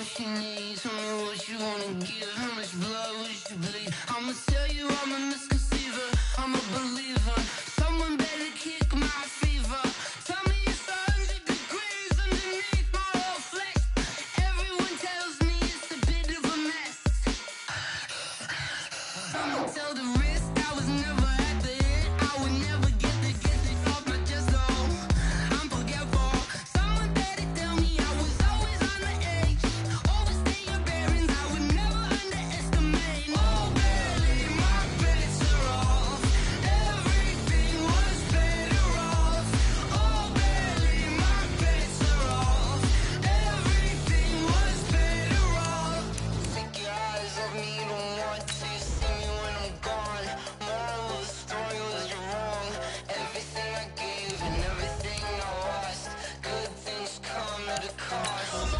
what you need. Tell me what you wanna give. How much blood would you bleed? I'ma tell you I'm a misconceiver. I'm a believer. Someone better kick my fever. Tell me it's 100 degrees underneath my whole flesh. Everyone tells me it's a bit of a mess. I'ma tell the risk I was never at the hit. I would never get it off my chest though. I'm forgetful. Someone better tell me I was always on the edge. Overstay your bearings, I would never underestimate. Oh, barely, my bets are off. Everything was better off. Oh, barely, my bets are off. Everything was better off. Take your eyes off me, you don't want to see me when I'm gone. Moral of the story was you're wrong. Everything I gave and everything I lost. Good things come at a cost.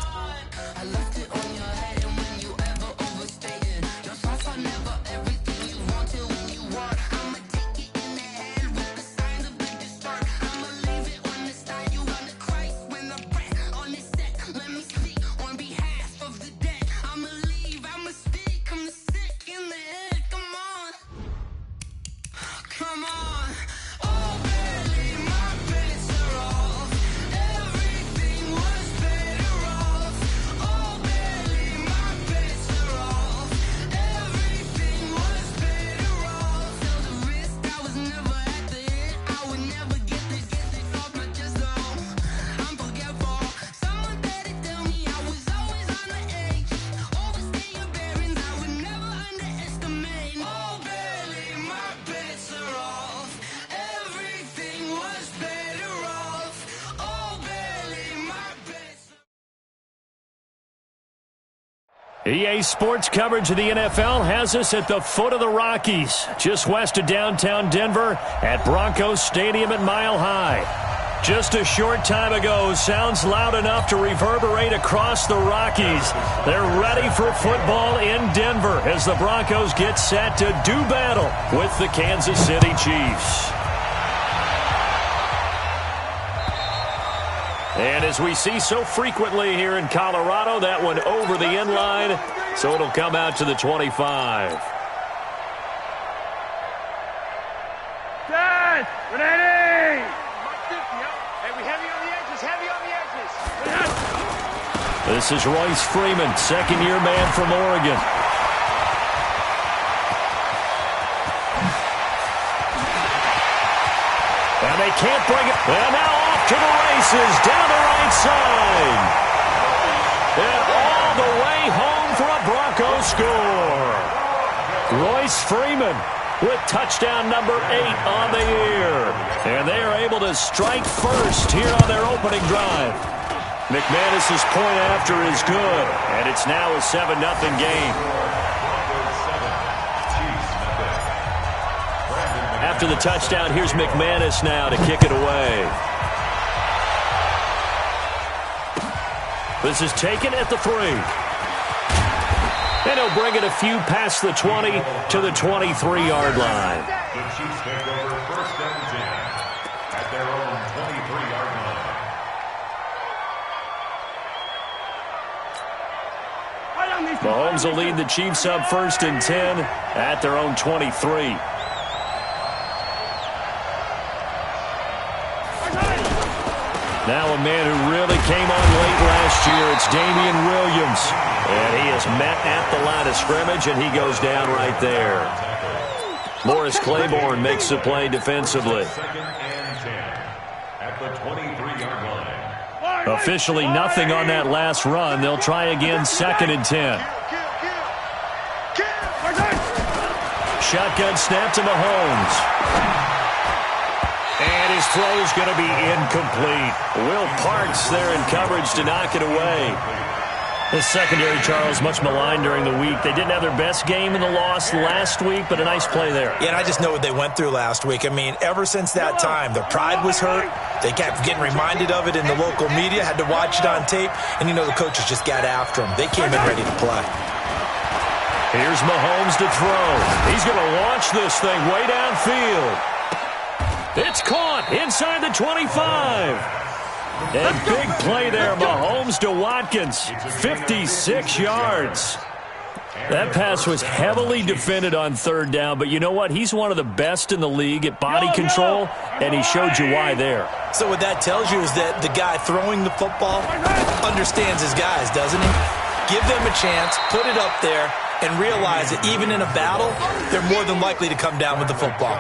I left it on your head, and when you ever overstated, your thoughts are never everything you wanted when you want. I'ma take it in the head with the signs of the distort. I'ma leave it on the side. You on the Christ when the breath on this set. Let me speak on behalf of the dead. I'ma leave, I'ma speak. I'm sick in the head. Come on, come on. Oh, barely, my bets are off. Everything was better off. Oh, barely, my bets are off. Everything was better off. Tell the risk I was never at the hit. I would never get it off my chest though. I'm forgetful. Someone better tell me I was always on the edge. Overstay your bearings, I would never underestimate. Oh, barely, my bets are off. Everything was better off. Oh, barely, my bets. EA Sports coverage of the NFL has us at the foot of the Rockies, just west of downtown Denver at Broncos Stadium at Mile High. Just a short time ago, sounds loud enough to reverberate across the Rockies. They're ready for football in Denver as the Broncos get set to do battle with the Kansas City Chiefs. And as we see so frequently here in Colorado, that one over the end line, so it'll come out to the 25. Dad! Ready! Hey, we heavy on the edges, heavy on the edges. This is Royce Freeman, second-year man from Oregon. And they can't bring it. And now off to the races, down the right side. And all the way home for a Broncos score. Royce Freeman with touchdown number 8 on the year. And they are able to strike first here on their opening drive. McManus's point after is good, and it's now a 7-0 game. After the touchdown, here's McManus now to kick it away. This is taken at the 3. And he'll bring it a few past the 20 to the 23-yard line. The Chiefs take over first and 10 at their own 23-yard line. Mahomes will lead the Chiefs up first and 10 at their own 23. Now a man who really came on late last year, it's Damian Williams. And he is met at the line of scrimmage, and he goes down right there. Morris Claiborne makes the play defensively. Second and 10 at the 23-yard line. Officially nothing on that last run. They'll try again second and 10. Shotgun snap to Mahomes. And his throw is going to be incomplete. Will Parks there in coverage to knock it away. The secondary, Charles, much maligned during the week. They didn't have their best game in the loss last week, but a nice play there. Yeah, and I just know what they went through last week. I mean, ever since that time, their pride was hurt. They kept getting reminded of it in the local media, had to watch it on tape, and, you know, the coaches just got after them. They came in ready to play. Here's Mahomes to throw. He's going to launch this thing way downfield. It's caught inside the 25. And big play there, Mahomes to Watkins, 56 yards. That pass was heavily defended on third down, but you know what? He's one of the best in the league at body control, and he showed you why there. So what that tells you is that the guy throwing the football understands his guys, doesn't he? Give them a chance, put it up there, and realize that even in a battle, they're more than likely to come down with the football.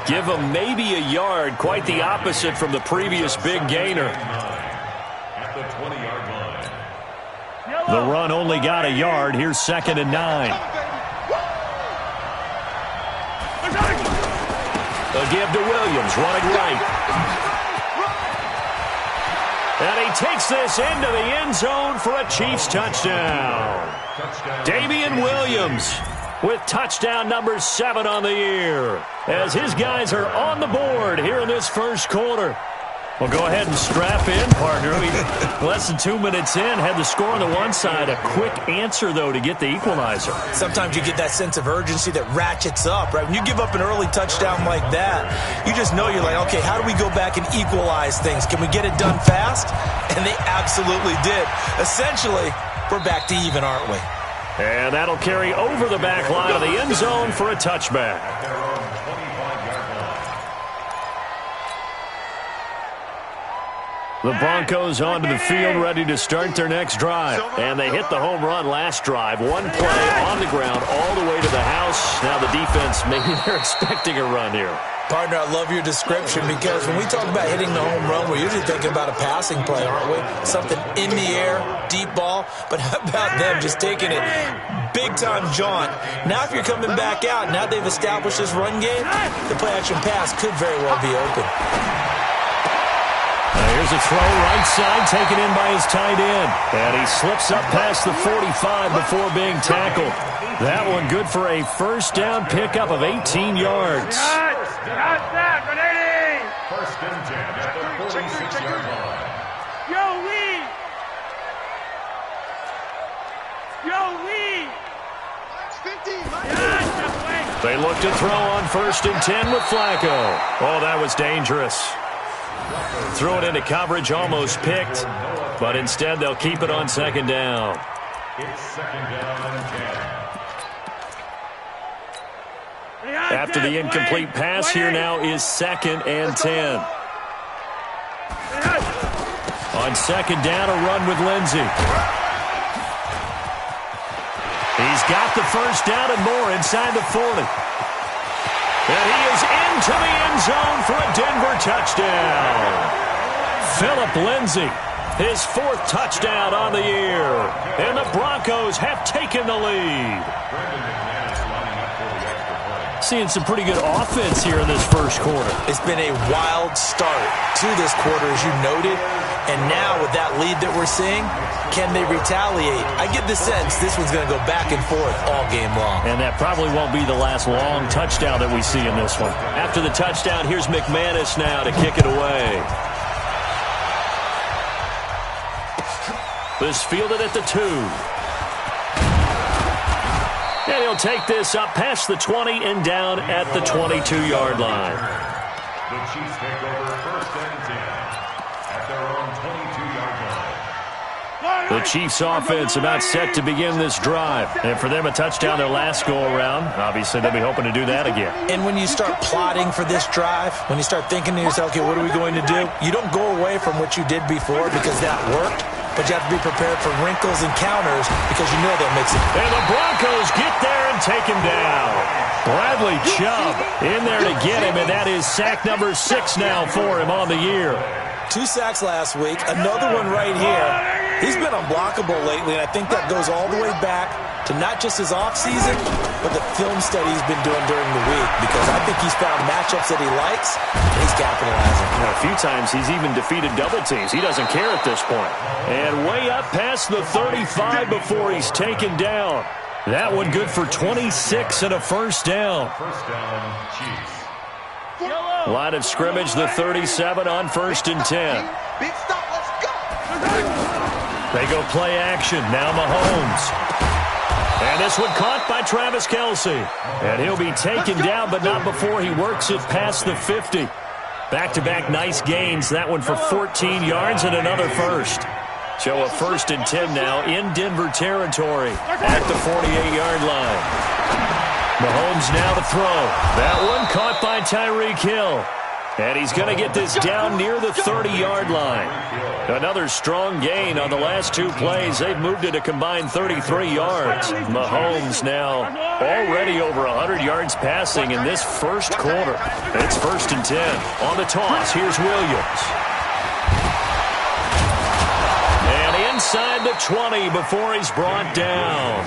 Give them maybe a yard, quite the opposite from the previous big gainer. At the 20-yard line. The run only got a yard. Here's 2nd and 9. They'll give to Williams, running right. And he takes this into the end zone for a Chiefs touchdown. Damian Williams with touchdown number 7 on the year, as his guys are on the board here in this first quarter. Well, go ahead and strap in, partner. Less than 2 minutes in, had the score on the one side. A quick answer, though, to get the equalizer. Sometimes you get that sense of urgency that ratchets up, right? When you give up an early touchdown like that, you just know you're like, okay, how do we go back and equalize things? Can we get it done fast? And they absolutely did. Essentially, we're back to even, aren't we? And that'll carry over the back line of the end zone for a touchback. The Broncos onto the field, ready to start their next drive. And they hit the home run last drive. One play on the ground all the way to the house. Now the defense, maybe they're expecting a run here. Partner, I love your description, because when we talk about hitting the home run, we're usually thinking about a passing play, aren't we? Something in the air, deep ball. But how about them just taking it big-time jaunt? Now if you're coming back out, now they've established this run game, the play-action pass could very well be open. Here's a throw right side, taken in by his tight end. And he slips up past the 45 before being tackled. That one good for a first down pickup of 18 yards. First and 10 at the 46-yard line. They look to throw on 1st and 10 with Flacco. Oh, that was dangerous. Threw it into coverage, almost picked, but instead they'll keep it on 2nd down. It's 2nd down and 10. After the incomplete pass, here now is 2nd and 10. On 2nd down, a run with Lindsey. He's got the first down and more inside the 40. And he is into the end zone for a Denver touchdown. Phillip Lindsay, his 4th touchdown on the year. And the Broncos have taken the lead. Seeing some pretty good offense here in this first quarter. It's been a wild start to this quarter, as you noted. And now with that lead that we're seeing, can they retaliate? I get the sense this one's going to go back and forth all game long. And that probably won't be the last long touchdown that we see in this one. After the touchdown, here's McManus now to kick it away. This fielded at the 2. And he'll take this up past the 20 and down at the 22-yard line. The Chiefs take over 1st and 10 at their own 22-yard line. The Chiefs offense about set to begin this drive. And for them, a touchdown their last go-around. Obviously, they'll be hoping to do that again. And when you start plotting for this drive, when you start thinking to yourself, okay, what are we going to do? You don't go away from what you did before because that worked. But you have to be prepared for wrinkles and counters because you know they'll mix it. And the Broncos get there and take him down. Bradley Chubb in there to get him, and that is sack number 6 now for him on the year. 2 sacks last week, another one right here. He's been unblockable lately, and I think that goes all the way back to not just his offseason, but the film study he's been doing during the week, because I think he's found matchups that he likes, and he's capitalizing. A few times he's even defeated double teams. He doesn't care at this point. And way up past the 35 before he's taken down. That one good for 26 and a first down. First down, Chiefs. Line of scrimmage, the 37 on 1st and 10. Big stop, let's go. They go play action. Now Mahomes. And this one caught by Travis Kelce. And he'll be taken down, but not before he works it past the 50. Back-to-back nice gains. That one for 14 yards and another first. So a 1st and 10 now in Denver territory at the 48-yard line. Mahomes now to throw. That one caught by Tyreek Hill. And he's going to get this down near the 30-yard line. Another strong gain on the last 2 plays. They've moved it a combined 33 yards. Mahomes now already over 100 yards passing in this first quarter. It's 1st and 10. On the toss, here's Williams. And inside the 20 before he's brought down.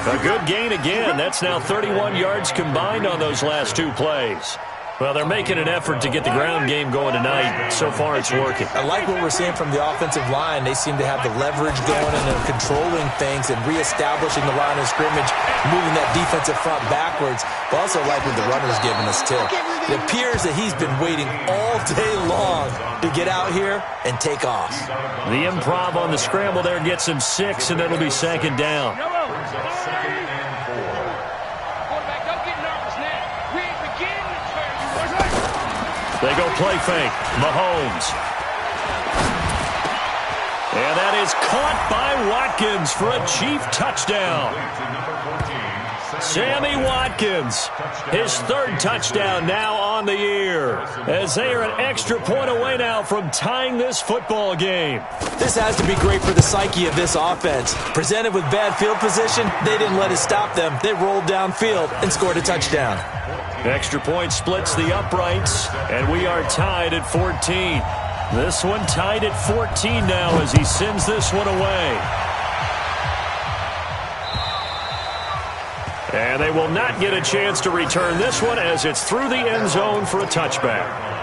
A good gain again. That's now 31 yards combined on those last 2 plays. Well, they're making an effort to get the ground game going tonight. So far, it's working. I like what we're seeing from the offensive line. They seem to have the leverage going and they're controlling things and reestablishing the line of scrimmage, moving that defensive front backwards. But also like what the runner's giving us, too. It appears that he's been waiting all day long to get out here and take off. The improv on the scramble there gets him 6, and it'll be 2nd down. They go play fake. Mahomes. And that is caught by Watkins for a Chief touchdown. Sammy Watkins, his 3rd touchdown now on the year, as they are an extra point away now from tying this football game. This has to be great for the psyche of this offense. Presented with bad field position, they didn't let it stop them. They rolled downfield and scored a touchdown. Extra point splits the uprights, and we are tied at 14. This one tied at 14 now as he sends this one away. And they will not get a chance to return this one as it's through the end zone for a touchback.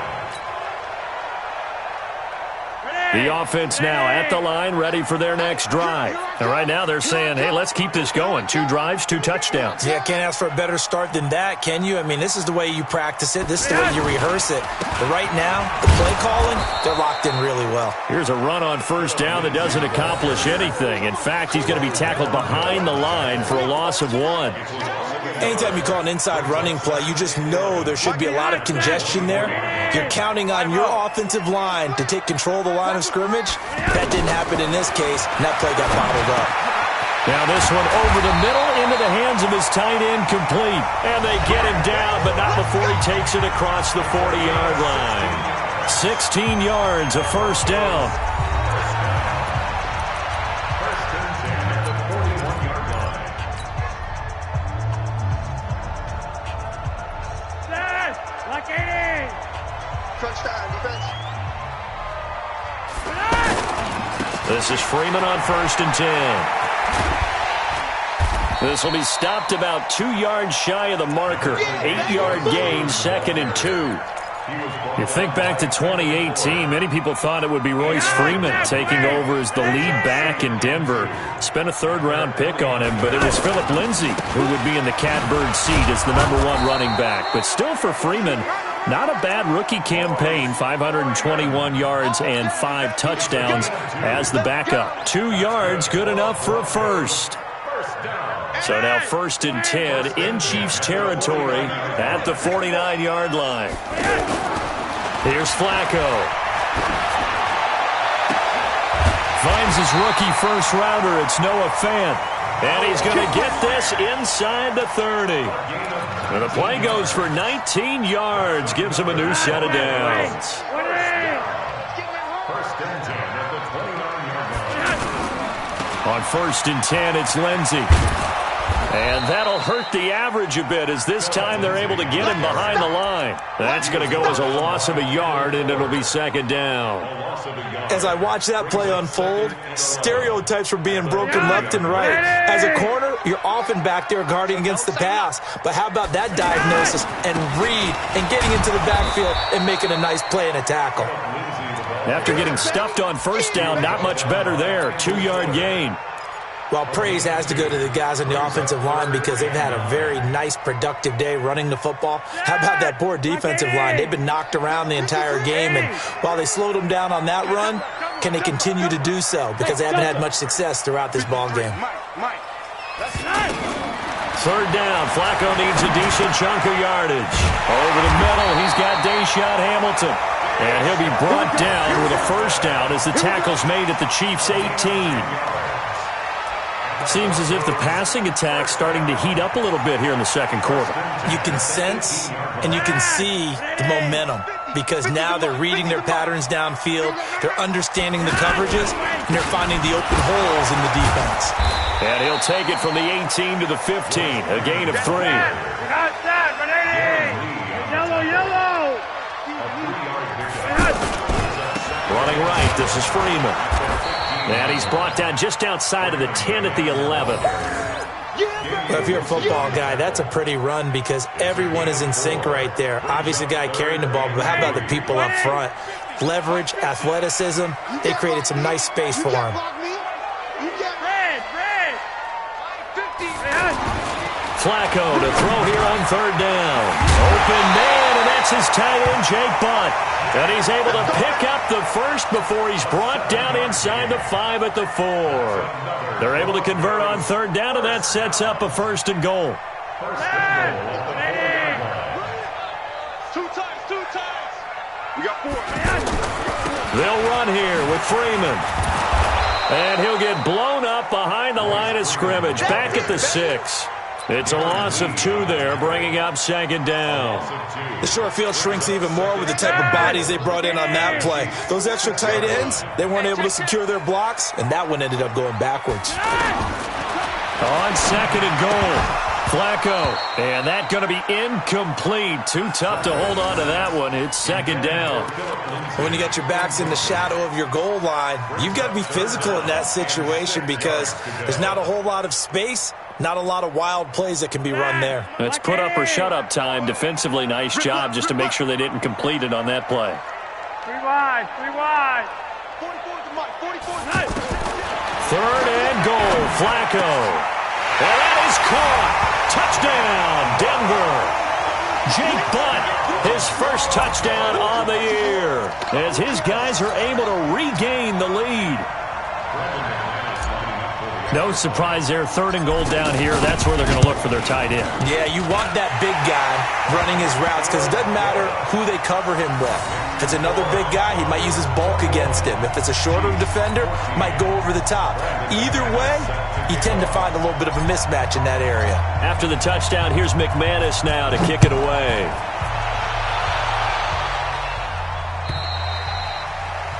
The offense now at the line, ready for their next drive. And right now they're saying, hey, let's keep this going. 2 drives, 2 touchdowns. Yeah, can't ask for a better start than that, can you? I mean, this is the way you practice it. This is the way you rehearse it. But right now, the play calling, they're locked in really well. Here's a run on 1st down that doesn't accomplish anything. In fact, he's going to be tackled behind the line for a loss of 1. Anytime you call an inside running play, you just know there should be a lot of congestion there. You're counting on your offensive line to take control of the line of scrimmage. That didn't happen in this case, and that play got bottled up. Now this one over the middle into the hands of his tight end, complete. And they get him down, but not before he takes it across the 40-yard line. 16 yards, a 1st down. This is Freeman on 1st and 10. This will be stopped about 2 yards shy of the marker. 8-yard gain, 2nd and 2. You think back to 2018, many people thought it would be Royce Freeman taking over as the lead back in Denver. Spent a 3rd-round pick on him, but it was Phillip Lindsay who would be in the catbird seat as the #1 running back. But still for Freeman, not a bad rookie campaign, 521 yards and 5 touchdowns as the backup. 2 yards, good enough for a first. So now 1st and 10 in Chiefs territory at the 49-yard line. Here's Flacco. Finds his rookie first-rounder. It's Noah Fant. And he's going to get this inside the 30. And the play goes for 19 yards. Gives him a new set of downs. On 1st and 10, it's Lindsay. And that'll hurt the average a bit as this time they're able to get him behind the line. That's going to go as a loss of a yard, and it'll be 2nd down. As I watch that play unfold, stereotypes were being broken left and right. As a corner, you're often back there guarding against the pass. But how about that diagnosis and read and getting into the backfield and making a nice play and a tackle? After getting stuffed on 1st down, not much better there. 2-yard gain. Well, praise has to go to the guys on the offensive line because they've had a very nice, productive day running the football. How about that poor defensive line? They've been knocked around the entire game, and while they slowed them down on that run, can they continue to do so? Because they haven't had much success throughout this ball game. Third down. Flacco needs a decent chunk of yardage. Over the middle, he's got Deshaun Hamilton. And he'll be brought down with a first down as the tackle's made at the Chiefs' 18. Seems as if the passing attack's starting to heat up a little bit here in the second quarter. You can sense and you can see the momentum because now they're reading their patterns downfield, they're understanding the coverages, and they're finding the open holes in the defense. And he'll take it from the 18 to the 15, a gain of 3. Yellow. Running right, this is Freeman. And he's brought down just outside of the 10 at the 11. Well, if you're a football guy, that's a pretty run because everyone is in sync right there. Obviously, the guy carrying the ball, but how about the people up front? Leverage, athleticism, they created some nice space for him. Flacco to throw here on third down. Open man, and that's his tight end, Jake Butt. And he's able to pick up the first before he's brought down inside the 5 at the 4. They're able to convert on third down, and that sets up a first and goal. Two times. We got 4. They'll run here with Freeman. And he'll get blown up behind the line of scrimmage, back at the 6. It's a loss of 2 there, bringing up second down. The short field shrinks even more with the type of bodies they brought in on that play. Those extra tight ends, they weren't able to secure their blocks, and that one ended up going backwards. On second and goal, Flacco. And that going to be incomplete. Too tough to hold on to that one. It's second down. When you got your backs in the shadow of your goal line, you've got to be physical in that situation because there's not a whole lot of space. Not a lot of wild plays that can be run there. It's put up or shut up time. Defensively, nice job just to make sure they didn't complete it on that play. 3 wide. 44. Third and goal, Flacco. And that is caught. Touchdown, Denver. Jake Butt, his first touchdown on the year, as his guys are able to regain the lead. No surprise there, third and goal down here. That's where they're going to look for their tight end. Yeah, you want that big guy running his routes because it doesn't matter who they cover him with. If it's another big guy, he might use his bulk against him. If it's a shorter defender, might go over the top. Either way, you tend to find a little bit of a mismatch in that area. After the touchdown, here's McManus now to kick it away.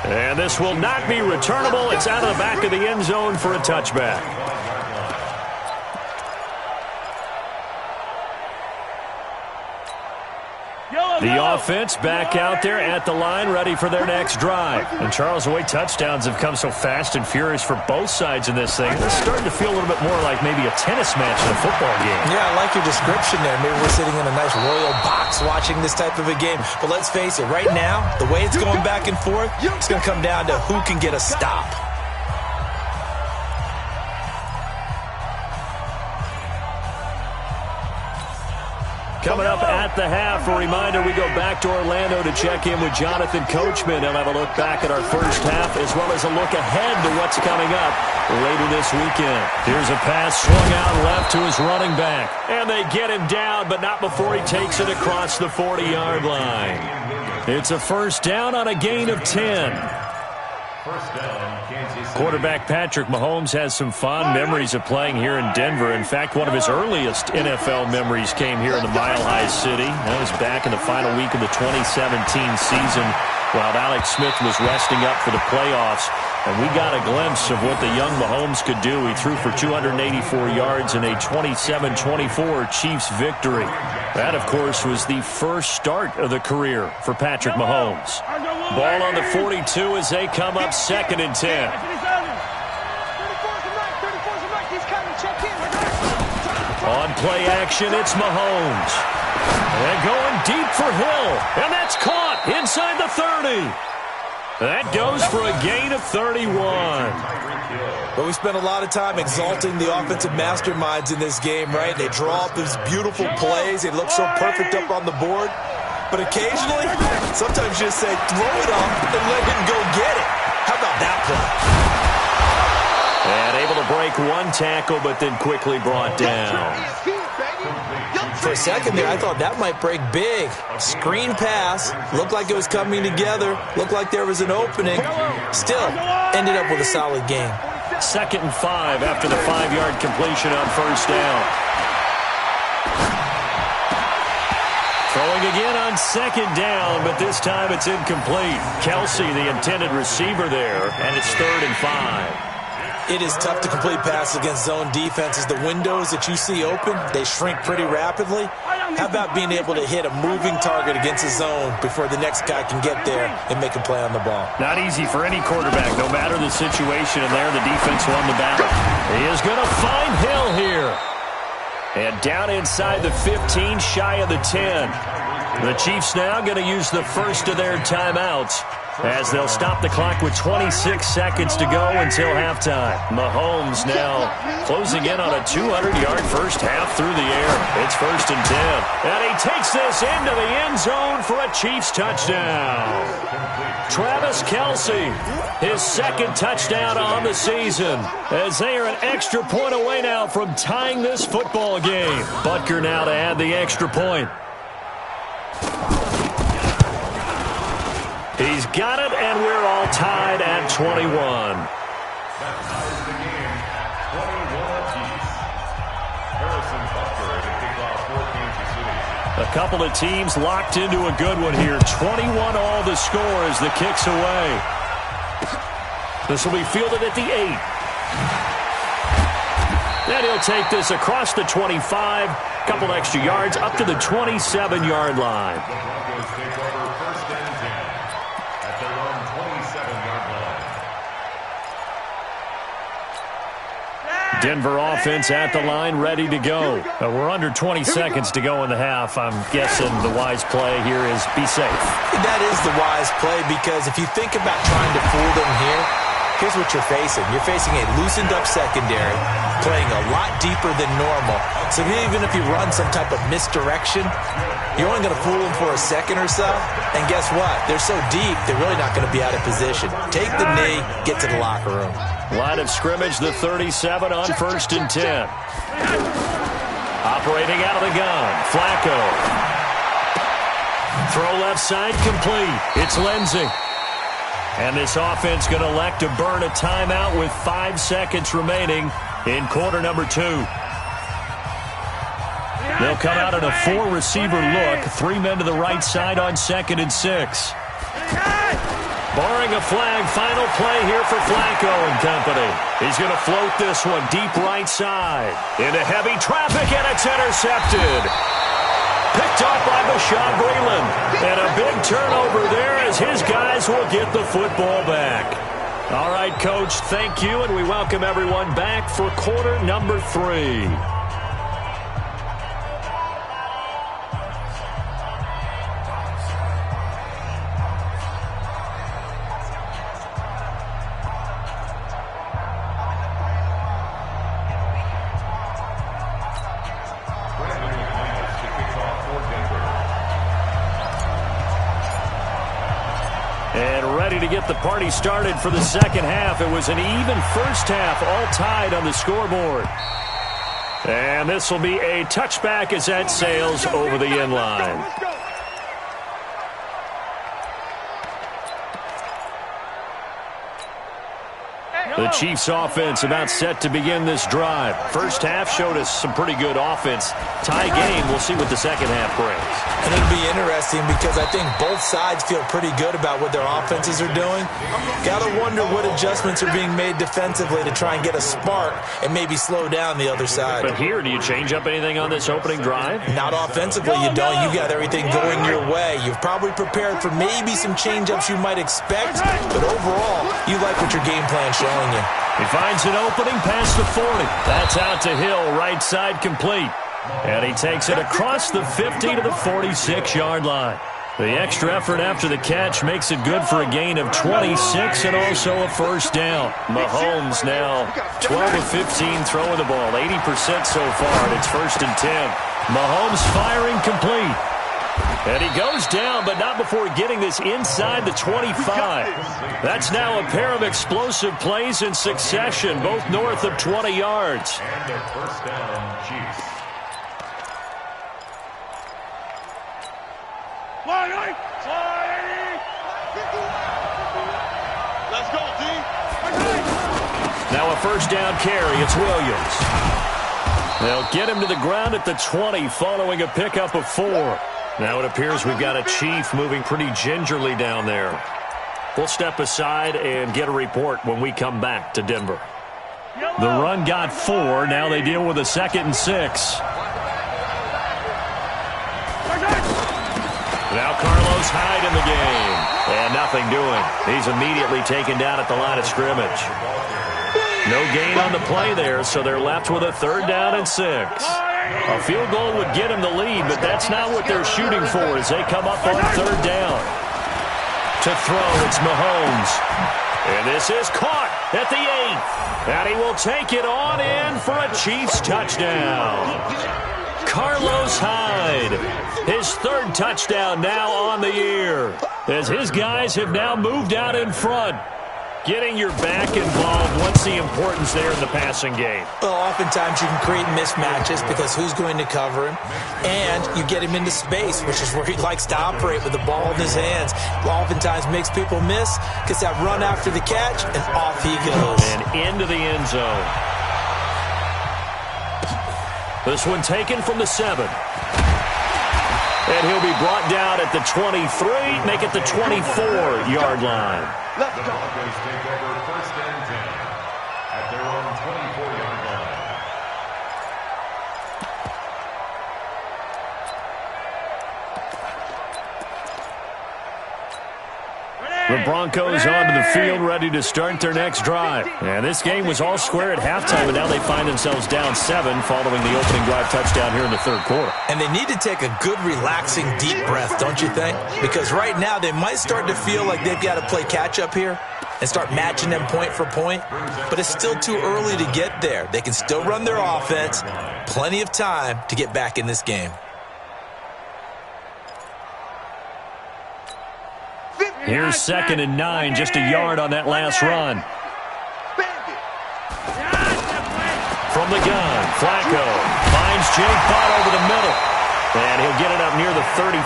And this will not be returnable. It's out of the back of the end zone for a touchback. The offense back out there at the line, ready for their next drive. And Charles, the way touchdowns have come so fast and furious for both sides in this thing, it's starting to feel a little bit more like maybe a tennis match in a football game. Yeah, I like your description there. Maybe we're sitting in a nice royal box watching this type of a game. But let's face it, right now, the way it's going back and forth, it's going to come down to who can get a stop. Coming up at the half, a reminder, we go back to Orlando to check in with Jonathan Coachman. He'll have a look back at our first half as well as a look ahead to what's coming up later this weekend. Here's a pass swung out left to his running back. And they get him down, but not before he takes it across the 40-yard line. It's a first down on a gain of 10. Quarterback Patrick Mahomes has some fond memories of playing here in Denver. In fact, one of his earliest NFL memories came here in the Mile High City. That was back in the final week of the 2017 season while Alex Smith was resting up for the playoffs. And we got a glimpse of what the young Mahomes could do. He threw for 284 yards in a 27-24 Chiefs victory. That, of course, was the first start of the career for Patrick Mahomes. Ball on the 42 as they come up second and 10. On play action, it's Mahomes. And going deep for Hill. And that's caught inside the 30. That goes for a gain of 31. But we spent a lot of time exalting the offensive masterminds in this game, right? They draw up these beautiful plays. They look so perfect up on the board. But occasionally, sometimes you just say, throw it up and let him go get it. How about that play? And able to break one tackle, but then quickly brought down. For a second there, I thought that might break big. Screen pass. Looked like it was coming together. Looked like there was an opening. Still, ended up with a solid game. 2nd and 5 after the 5-yard completion on first down. Throwing again on 2nd down, but this time it's incomplete. Kelsey, the intended receiver there, and it's 3rd and 5. It is tough to complete passes against zone defenses. The windows that you see open, they shrink pretty rapidly. How about being able to hit a moving target against a zone before the next guy can get there and make a play on the ball? Not easy for any quarterback, no matter the situation, and there the defense won the battle. He is going to find Hill here. And down inside the 15, shy of the 10. The Chiefs now going to use the first of their timeouts, as they'll stop the clock with 26 seconds to go until halftime. Mahomes now closing in on a 200-yard first half through the air. It's 1st and 10. And he takes this into the end zone for a Chiefs touchdown. Travis Kelsey, his 2nd touchdown on the season, as they are an extra point away now from tying this football game. Butker now to add the extra point. He's got it, and we're all tied at 21. That ties the game at 21 apiece. Harrison Butker to kick off for Kansas City. A couple of teams locked into a good one here. 21 all the score as the kick's away. This will be fielded at the 8. Then he'll take this across the 25. Couple extra yards up to the 27-yard line. The Broncos take over 1st and 10 at their own 27-yard line. Denver offense at the line, ready to go. We're under 20 seconds to go in the half. I'm guessing the wise play here is be safe. That is the wise play, because if you think about trying to fool them here, here's what you're facing. You're facing a loosened-up secondary, playing a lot deeper than normal. So even if you run some type of misdirection, you're only going to fool them for a second or so. And guess what? They're so deep, they're really not going to be out of position. Take the knee, get to the locker room. Line of scrimmage, the 37 on 1st and 10. Operating out of the gun, Flacco. Throw left side complete. It's Lindsey. And this offense going to elect to burn a timeout with 5 seconds remaining in quarter number 2. They'll come out in a 4-receiver look. 3 men to the right side on 2nd and 6. Barring a flag, final play here for Flacco and company. He's going to float this one deep right side. Into heavy traffic, and it's intercepted. Picked off by Bashaud Breeland. And a big turnover there as his guys will get the football back. All right, Coach, thank you, and we welcome everyone back for quarter number 3. To get the party started for the second half. It was an even first half, all tied on the scoreboard. And this will be a touchback as that sails over the end line. The Chiefs offense about set to begin this drive. First half showed us some pretty good offense. Tie game, we'll see what the second half brings. And it'll be interesting because I think both sides feel pretty good about what their offenses are doing. Got to wonder what adjustments are being made defensively to try and get a spark and maybe slow down the other side. But here, do you change up anything on this opening drive? Not offensively, you don't. You got everything going your way. You've probably prepared for maybe some change-ups you might expect, but overall, you like what your game plan's showing you. He finds an opening past the 40. That's out to Hill, right side complete. And he takes it across the 50 to the 46-yard line. The extra effort after the catch makes it good for a gain of 26 and also a first down. Mahomes now 12 of 15 throwing the ball, 80% so far, and it's 1st and 10. Mahomes firing complete. And he goes down, but not before getting this inside the 25. That's now a pair of explosive plays in succession, both north of 20 yards. And a first down, Chiefs. Let's go, D. Now a first down carry. It's Williams. They'll get him to the ground at the 20 following a pickup of 4. Now it appears we've got a Chief moving pretty gingerly down there. We'll step aside and get a report when we come back to Denver. The run got 4. Now they deal with a 2nd and 6. Now Carlos Hyde in the game. And nothing doing. He's immediately taken down at the line of scrimmage. No gain on the play there, so they're left with a 3rd down and 6. A field goal would get him the lead, but that's not what they're shooting for as they come up on 3rd down. To throw, it's Mahomes. And this is caught at the 8th. And he will take it on in for a Chiefs touchdown. Carlos Hyde, his 3rd touchdown now on the year, as his guys have now moved out in front. Getting your back involved, what's the importance there in the passing game? Well, oftentimes you can create mismatches because who's going to cover him, and you get him into space, which is where he likes to operate with the ball in his hands. Oftentimes makes people miss, gets that run after the catch, and off he goes. And into the end zone. This one taken from the 7. And he'll be brought down at the 23, make it the 24-yard line. The Broncos take over 1st and 10 at their own 24-yard line. The Broncos onto the field, ready to start their next drive. And this game was all square at halftime, and now they find themselves down 7 following the opening drive touchdown here in the 3rd quarter. And they need to take a good, relaxing, deep breath, don't you think? Because right now they might start to feel like they've got to play catch-up here and start matching them point for point. But it's still too early to get there. They can still run their offense. Plenty of time to get back in this game. Here's 2nd and 9, just a yard on that last run. From the gun, Flacco finds Jake Bott over the middle. And he'll get it up near the 35,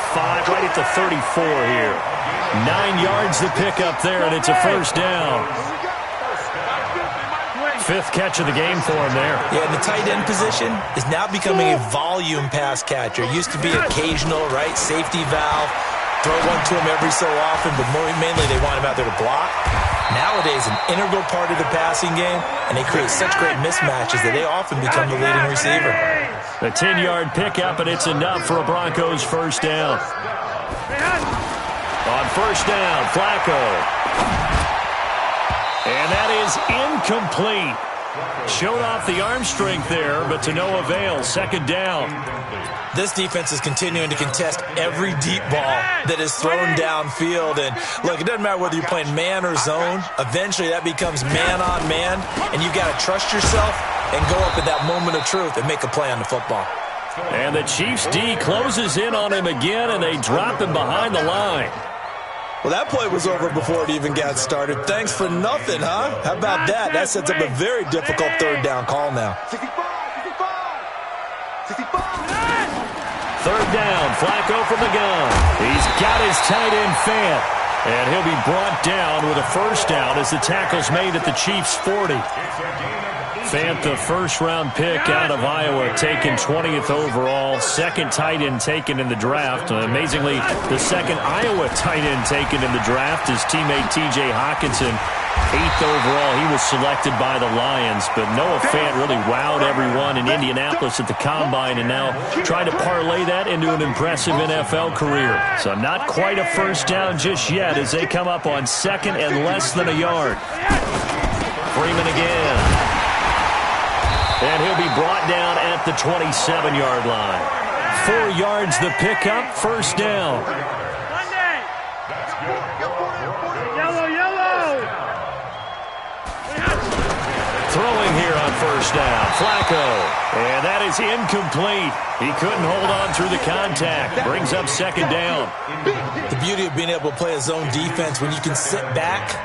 right at the 34 here. 9 yards to pick up there, and it's a first down. 5th catch of the game for him there. Yeah, and the tight end position is now becoming a volume pass catcher. Used to be occasional, right, safety valve. Throw one to him every so often, but mainly they want him out there to block. Nowadays, an integral part of the passing game, and they create such great mismatches that they often become the leading receiver. A 10-yard pickup, and it's enough for a Broncos first down. On first down, Flacco. And that is incomplete. Showed off the arm strength there, but to no avail. 2nd down. This defense is continuing to contest every deep ball that is thrown downfield. And, look, it doesn't matter whether you're playing man or zone. Eventually, that becomes man-on-man, and you've got to trust yourself and go up at that moment of truth and make a play on the football. And the Chiefs' D closes in on him again, and they drop him behind the line. Well, that play was over before it even got started. Thanks for nothing, huh? How about that? That sets up a very difficult 3rd down call now. 3rd down, Flacco from the gun. He's got his tight end Fant. And he'll be brought down with a first down as the tackle's made at the Chiefs' 40. Fant, the first-round pick out of Iowa, taken 20th overall. 2nd tight end taken in the draft. Amazingly, the 2nd Iowa tight end taken in the draft is teammate T.J. Hawkinson. 8th overall, he was selected by the Lions. But Noah Fant really wowed everyone in Indianapolis at the Combine and now trying to parlay that into an impressive NFL career. So not quite a first down just yet as they come up on 2nd and less than a yard. Freeman again. And he'll be brought down at the 27-yard line. 4 yards the pickup, first down. Throwing here on first down. Flacco. And that is incomplete. He couldn't hold on through the contact. Brings up second down. The beauty of being able to play a zone defense when you can sit back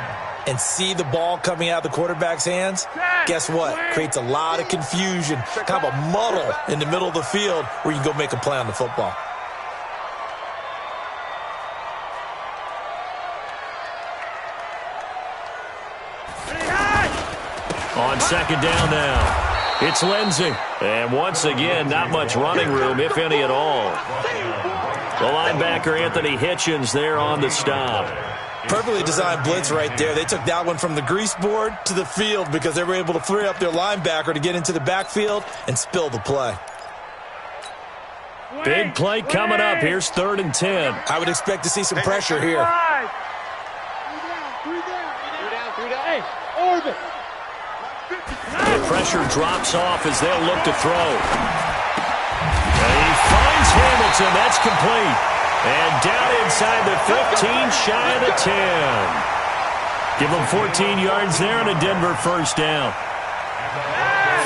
and see the ball coming out of the quarterback's hands, guess what? Creates a lot of confusion, kind of a muddle in the middle of the field where you can go make a play on the football. On second down now, it's Lindsey. And once again, not much running room, if any at all. The linebacker, Anthony Hitchens, there on the stop. Perfectly designed blitz right there. They took that one from the grease board to the field because they were able to free up their linebacker to get into the backfield and spill the play. Big play coming up. Here's 3rd and 10. I would expect to see some pressure here. The pressure drops off as they'll look to throw. And he finds Hamilton. That's complete. And down inside the 15, shy of the 10. Give him 14 yards there and a Denver first down.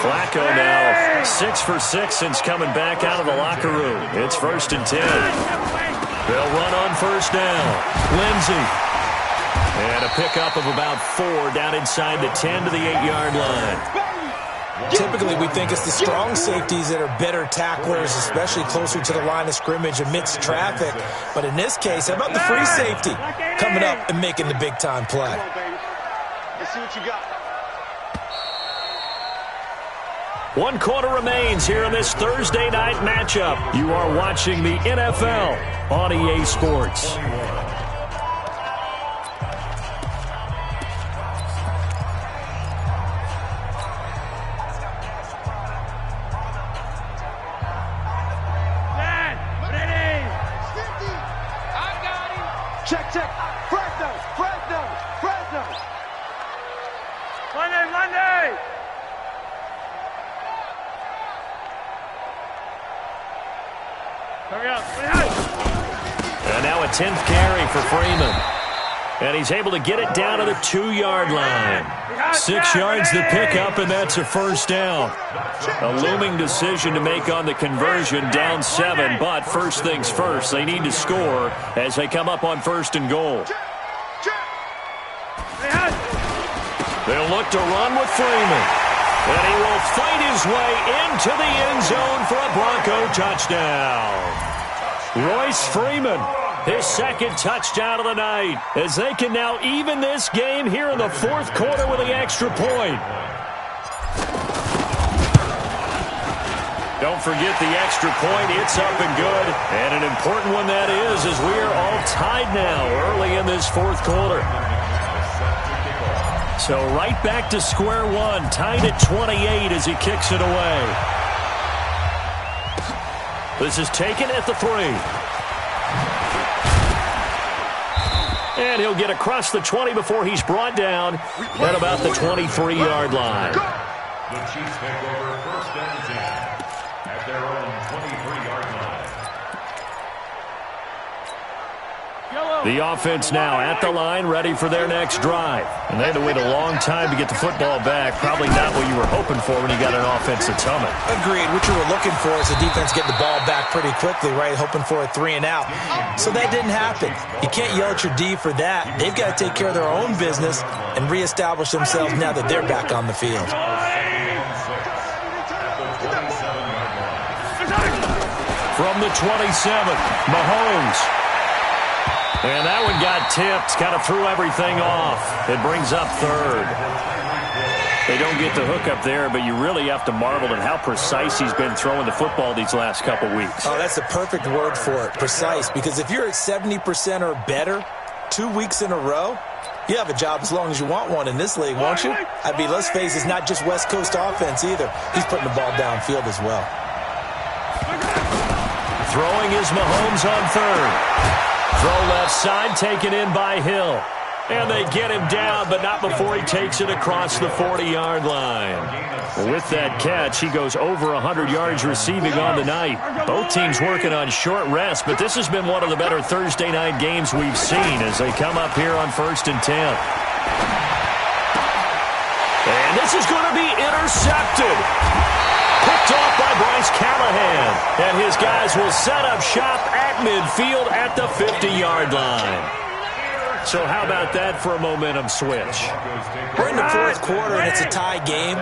Flacco now 6 for 6 since coming back out of the locker room. It's 1st and 10. They'll run on first down. Lindsey. And a pickup of about 4 down inside the 10 to the 8-yard line. Typically, we think it's the strong safeties that are better tacklers, especially closer to the line of scrimmage amidst traffic. But in this case, how about the free safety coming up and making the big-time play? Let's see what you got. 1 quarter remains here in this Thursday night matchup. You are watching the NFL on EA Sports. Check. Fresno. Monday. Hurry up. And now a 10th carry for Freeman. And he's able to get it down to the 2-yard line. 6 yards the pickup, and that's a first down. A looming decision to make on the conversion, down 7. But first things first, they need to score as they come up on 1st and goal. They'll look to run with Freeman. And he will fight his way into the end zone for a Bronco touchdown. Royce Freeman, his 2nd touchdown of the night, as they can now even this game here in the 4th quarter with the extra point. Don't forget the extra point. It's up and good. And an important one that is, as we are all tied now early in this 4th quarter. So right back to square one, tied at 28 as he kicks it away. This is taken at the 3. And he'll get across the 20 before he's brought down at about the 23-yard line. The Chiefs take over 1st and 10 at their own 23-yard line. The offense now at the line, ready for their next drive. And they had to wait a long time to get the football back. Probably not what you were hoping for when you got an offense that's humming. Agreed. What you were looking for is the defense getting the ball back pretty quickly, right? Hoping for a 3 and out. So that didn't happen. You can't yell at your D for that. They've got to take care of their own business and reestablish themselves now that they're back on the field. From the 27, Mahomes. And that one got tipped, kind of threw everything off. It brings up 3rd. They don't get the hook up there, but you really have to marvel at how precise he's been throwing the football these last couple weeks. Oh, that's the perfect word for it, precise. Because if you're at 70% or better 2 weeks in a row, you have a job as long as you want one in this league, won't you? I mean, let's face it, it's not just West Coast offense either. He's putting the ball downfield as well. Throwing is Mahomes on 3rd. Throw left side, taken in by Hill. And they get him down, but not before he takes it across the 40-yard line. With that catch, he goes over 100 yards receiving on the night. Both teams working on short rest, but this has been one of the better Thursday night games we've seen as they come up here on 1st and 10. And This is going to be intercepted. Picked off by Bryce Callahan. And his guys will set up shop at midfield at the 50-yard line. So how about that for a momentum switch? We're in the fourth quarter, and it's a tie game.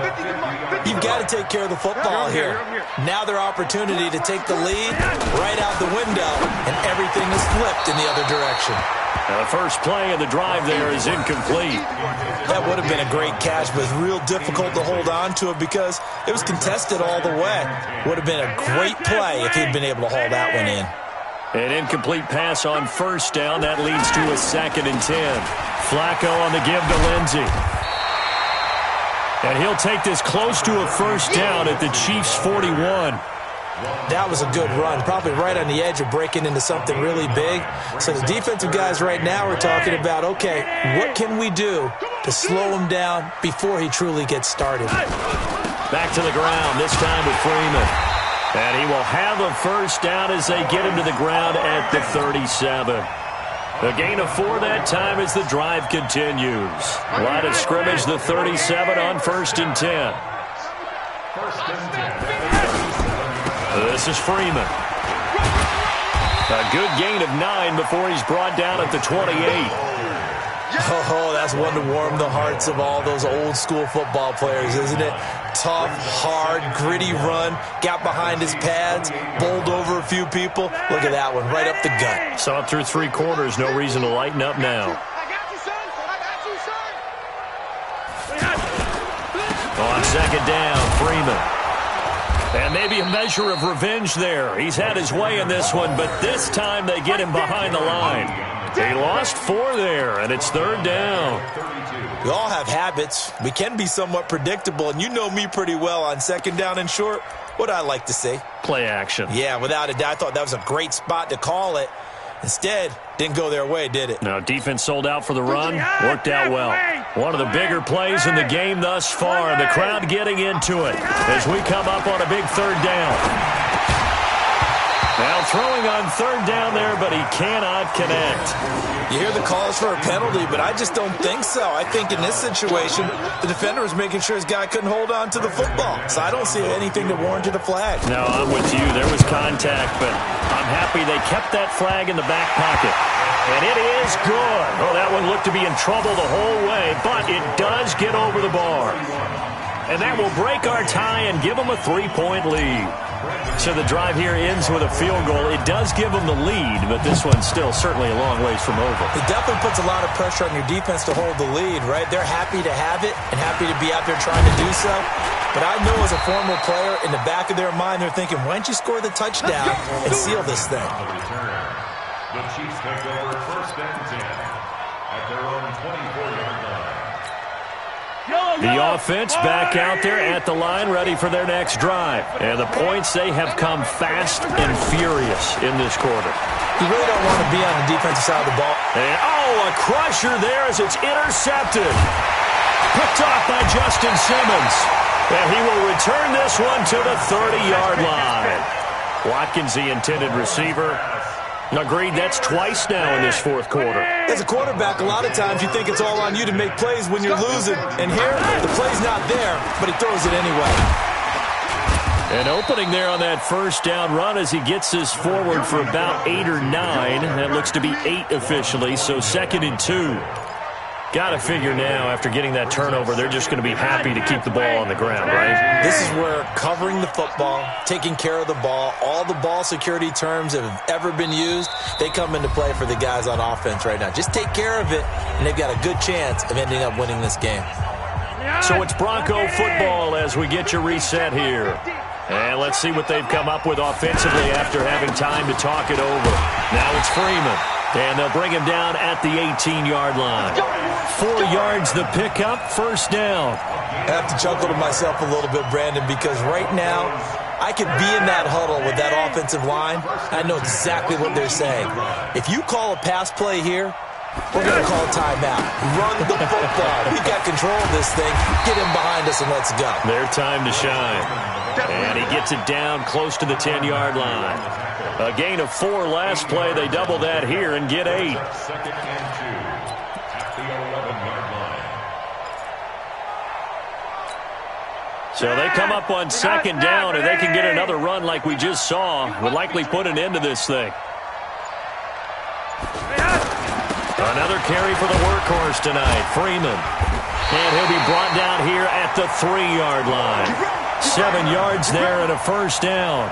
You've got to take care of the football here. Now their opportunity to take the lead right out the window, and everything is flipped in the other direction. Now the first play of the drive there is incomplete. That would have been a great catch, but it's real difficult to hold on to it because it was contested all the way. Would have been a great play if he'd been able to haul that one in. An incomplete pass on first down. That leads to a 2nd and 10. Flacco on the give to Lindsey. And he'll take this close to a first down at the Chiefs' 41. That was a good run, probably right on the edge of breaking into something really big. So the defensive guys right now are talking about, okay, what can we do to slow him down before he truly gets started? Back to the ground, this time with Freeman. And he will have a first down as they get him to the ground at the 37. A gain of 4 that time as the drive continues. Line of scrimmage, the 37 on 1st and 10. This is Freeman. A good gain of 9 before he's brought down at the 28. Oh, that's one to warm the hearts of all those old-school football players, isn't it? Tough, hard, gritty run, got behind his pads, bowled over a few people. Look at that one, right up the gut. Saw it through 3 quarters, no reason to lighten up now. On 2nd down, Freeman. And maybe a measure of revenge there. He's had his way in this one, but this time they get him behind the line. They lost 4 there, and it's 3rd down. We all have habits. We can be somewhat predictable, and you know me pretty well on 2nd down and short. What I like to say? Play action. Yeah, without a doubt. I thought that was a great spot to call it. Instead, didn't go their way, did it? No, defense sold out for the run. Worked out well. One of the bigger plays in the game thus far. The crowd getting into it as we come up on a big 3rd down. Now throwing on 3rd down there, but he cannot connect. You hear the calls for a penalty, but I just don't think so. I think in this situation, the defender was making sure his guy couldn't hold on to the football. So I don't see anything to warrant a flag. No, I'm with you. There was contact, but I'm happy they kept that flag in the back pocket. And it is good. Oh, that one looked to be in trouble the whole way, but it does get over the bar. And that will break our tie and give them a 3-point lead. So the drive here ends with a field goal. It does give them the lead, but this one's still certainly a long ways from over. It definitely puts a lot of pressure on your defense to hold the lead, right? They're happy to have it and happy to be out there trying to do so. But I know as a former player, in the back of their mind, they're thinking, why don't you score the touchdown and seal this thing? The Chiefs take over 1st and 10 at their own 24-yard line. The offense back out there at the line, ready for their next drive. And the points, they have come fast and furious in this quarter. You really don't want to be on the defensive side of the ball. And, a crusher there as it's intercepted. Picked off by Justin Simmons. And he will return this one to the 30-yard line. Watkins, the intended receiver. Agreed, that's twice now in this 4th quarter. As a quarterback, a lot of times you think it's all on you to make plays when you're losing. And here, the play's not there, but he throws it anyway. An opening there on that 1st down run as he gets this forward for about 8 or 9. That looks to be 8 officially, so 2nd and 2. Got to figure now, after getting that turnover, they're just going to be happy to keep the ball on the ground, right? This is where covering the football, taking care of the ball, all the ball security terms that have ever been used, they come into play for the guys on offense right now. Just take care of it, and they've got a good chance of ending up winning this game. So it's Bronco football as we get you reset here. And let's see what they've come up with offensively after having time to talk it over. Now it's Freeman. And they'll bring him down at the 18-yard line. 4 yards the pickup, 1st down. I have to chuckle to myself a little bit, Brandon, because right now I could be in that huddle with that offensive line. I know exactly what they're saying. If you call a pass play here, we're going to call timeout. Run the football. We've got control of this thing. Get him behind us and let's go. Their time to shine. And he gets it down close to the 10-yard line. A gain of 4 last play. They double that here and get 8. 2nd and 2 at the 11-yard line. So they come up on second down, and they can get another run like we just saw. Would likely put an end to this thing. Another carry for the workhorse tonight, Freeman. And he'll be brought down here at the 3-yard line. 7 yards there and a first down.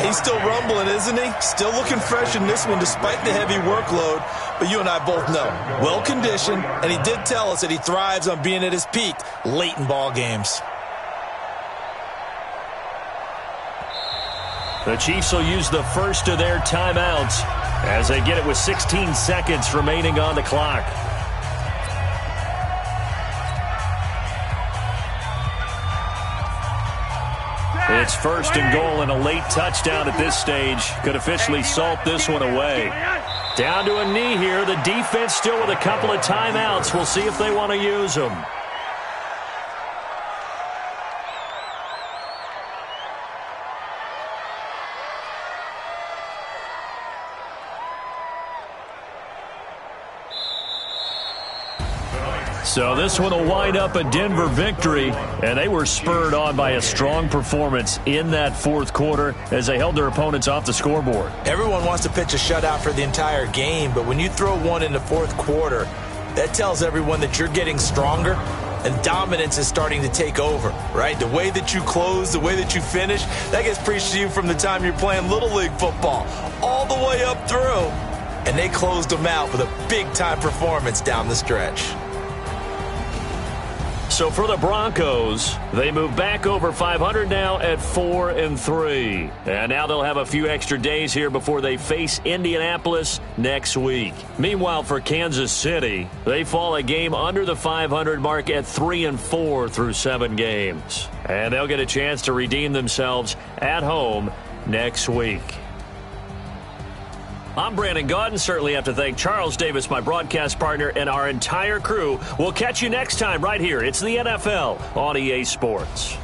He's still rumbling, isn't he? Still looking fresh in this one despite the heavy workload. But you and I both know, well-conditioned, and he did tell us that he thrives on being at his peak late in ball games. The Chiefs will use the first of their timeouts as they get it with 16 seconds remaining on the clock. It's first and goal, and a late touchdown at this stage could officially salt this one away. Down to a knee here. The defense still with a couple of timeouts. We'll see if they want to use them. So this one will wind up a Denver victory, and they were spurred on by a strong performance in that fourth quarter as they held their opponents off the scoreboard. Everyone wants to pitch a shutout for the entire game, but when you throw one in the fourth quarter, that tells everyone that you're getting stronger and dominance is starting to take over, right? The way that you close, the way that you finish, that gets preached to you from the time you're playing Little League football all the way up through, and they closed them out with a big-time performance down the stretch. So for the Broncos, they move back over 500 now at 4-3. And now they'll have a few extra days here before they face Indianapolis next week. Meanwhile, for Kansas City, they fall a game under the 500 mark at 3-4 through 7 games. And they'll get a chance to redeem themselves at home next week. I'm Brandon Gaudin. Certainly have to thank Charles Davis, my broadcast partner, and our entire crew. We'll catch you next time right here. It's the NFL on EA Sports.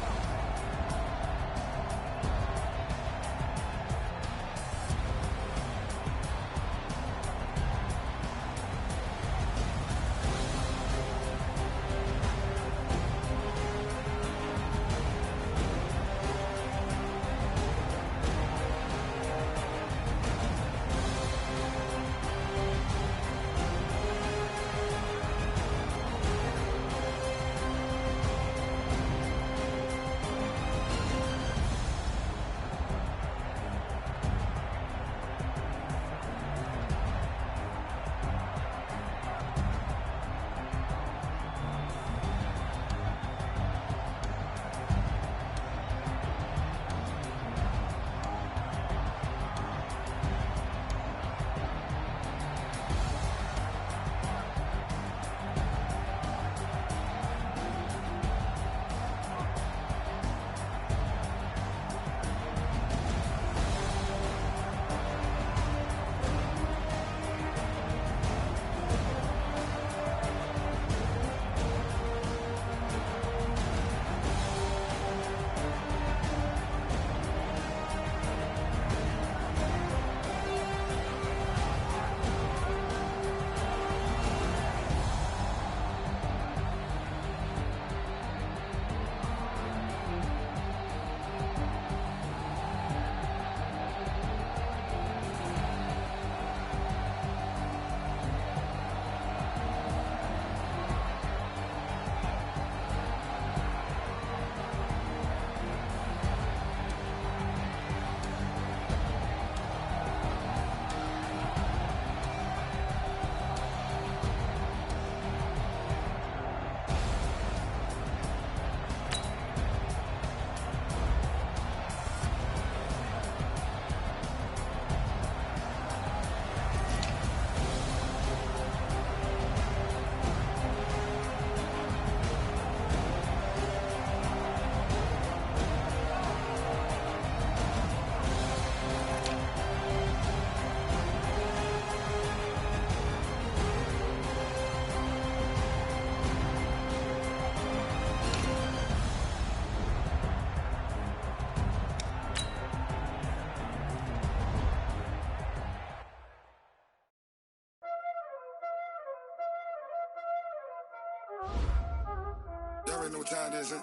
Y'all already know what time it is, huh?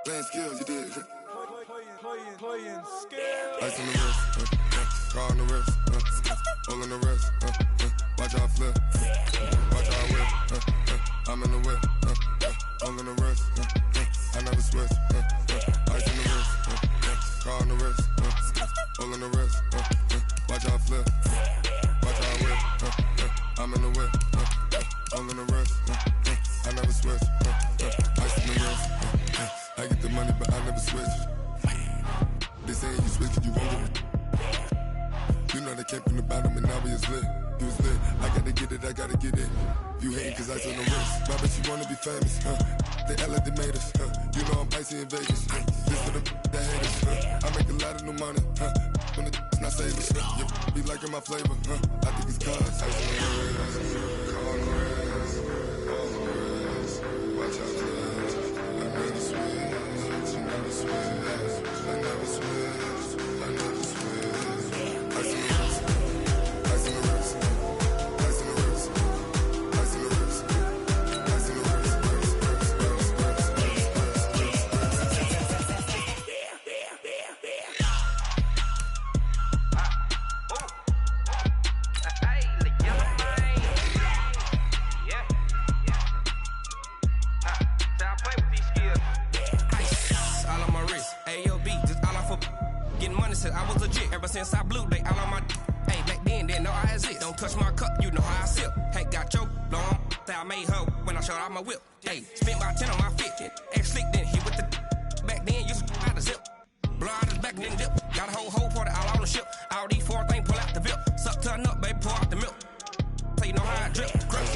playing skills, you did. Playing skills. Ice on the wrist, car on the wrist, all on the wrist, watch how I flip, watch how I whip, I'm in the whip, all on the wrist, I never switch, ice on the wrist, car on the wrist, all on the wrist, watch how I flip, watch how I whip, I'm in the whip, all on the wrist, I never switch, ice on the wrist, I get the money but I never switch. They saying you switch cause you won't get it. You know they came from the bottom and now we is lit. You was lit, I gotta get it, I gotta get it. You hating cause ice on the wrist. My bitch, you wanna be famous, They act like they made us, You know I'm icy in Vegas, This for the that hate us, I make a lot of new money, When the not savers, You be liking my flavor, I think it's cause ice on the wrist, car on the wrist, all on the wrist, watch out for this. I never switch, you never switch. I never switch, I never switch. Ice in the wrist, ice in the wrist, ice in the wrist, ice in the wrist, ice in the wrist, I was legit ever since I blew they all on my hey back then didn't know I exist. Don't touch my cup, you know how I sip. Hey, got your long that I made her when I showed out my whip. Hey, spent about 10 on my fit. X slick then hit with the back then used to out the zip. Blow out his back then dip. Got a whole party all on the ship. All these four things pull out the VIP. Suck turn up, baby, pour out the milk. So you know how I drip. Crush.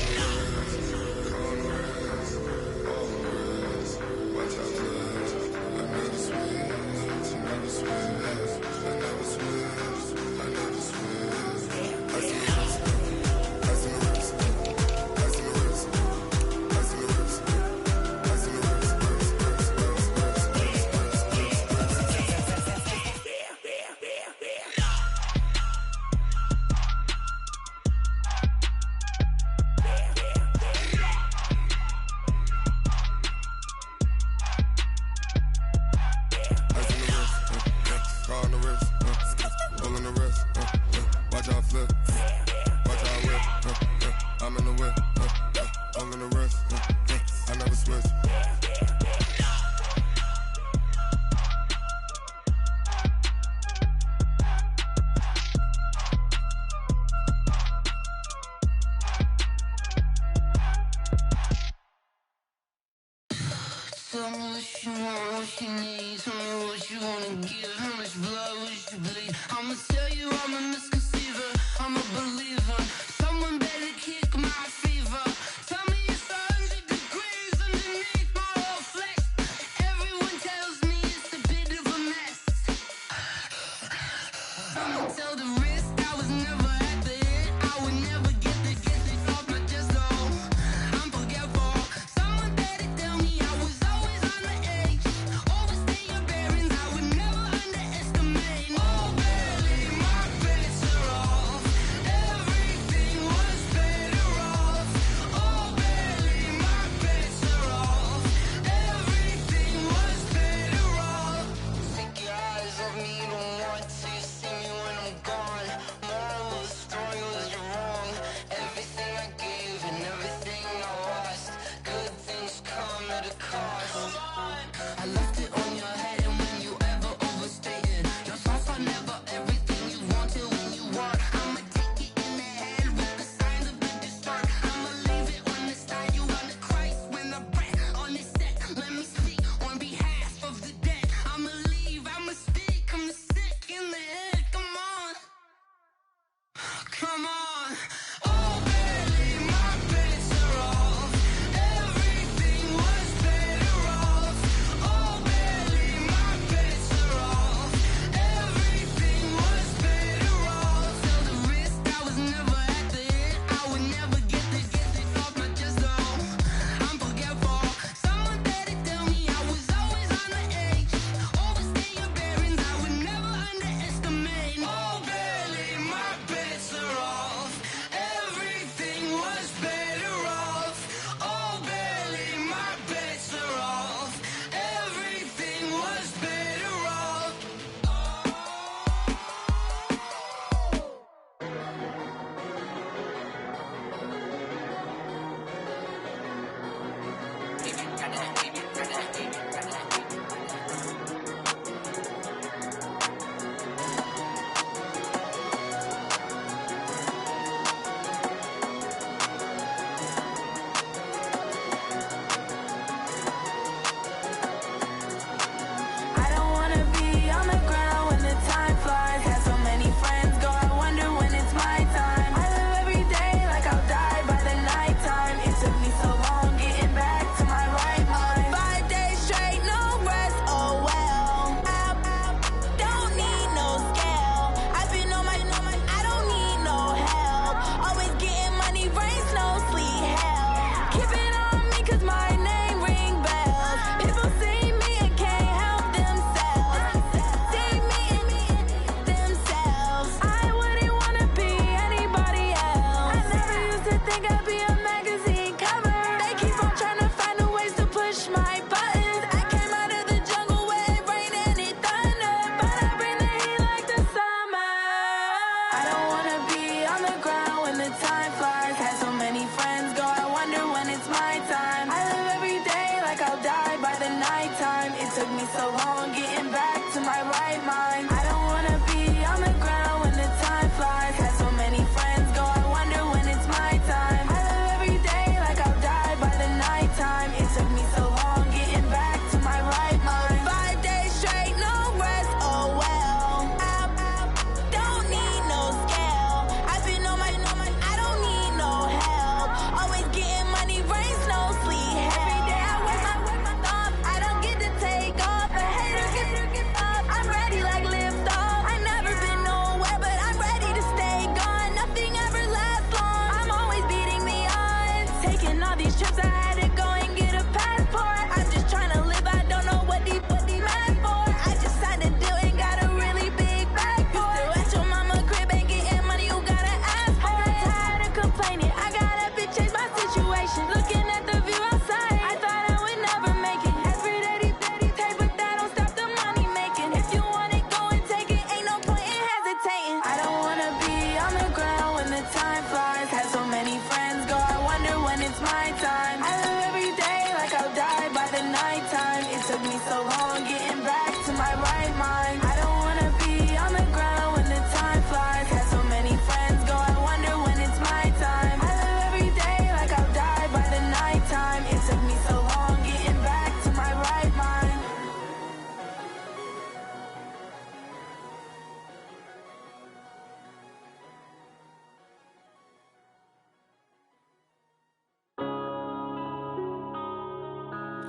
watch out for this. I never switch, you never switch. I never switch, I never switch. Ice in the wrist, ice in the wrist, ice in the wrist, ice in the wrist, ice in the wrist, car on the wrist, all on the wrist, watch how I flip, watch how I whip, I'm in the whip, all on the wrist, I never switch. Tell me what you want, what you need. Tell me what you wanna give. How much blood would you bleed? I'ma tell you I'm a misconceiver. I'm a believer. Someone better kick my fever. Tell me it's 100 degrees underneath my whole flesh. Everyone tells me it's a bit of a mess. I'ma tell the risk I was never at the end. I would never get this off my chest. Oh, I'm forgetful. Someone better tell me I was always on the edge. Overstay your bearings, I would never underestimate. Oh, barely, my credits are off.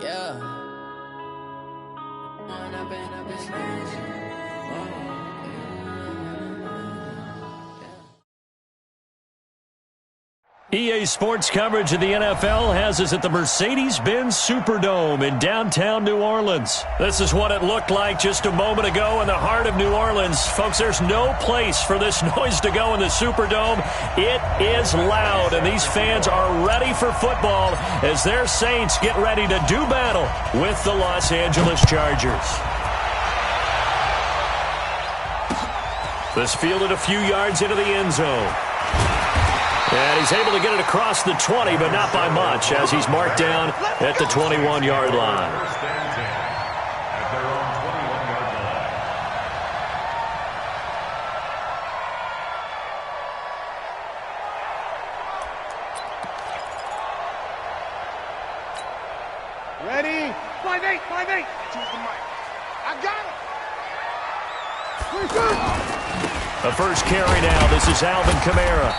Yeah. EA Sports coverage of the NFL has us at the Mercedes-Benz Superdome in downtown New Orleans. This is what it looked like just a moment ago in the heart of New Orleans. Folks, there's no place for this noise to go in the Superdome. It is loud, and these fans are ready for football as their Saints get ready to do battle with the Los Angeles Chargers. This fielded a few yards into the end zone. And he's able to get it across the 20, but not by much, as he's marked down at the 21-yard line. Ready? 5-8, 5-8. Choose the mic. I got it. The first carry now. This is Alvin Kamara.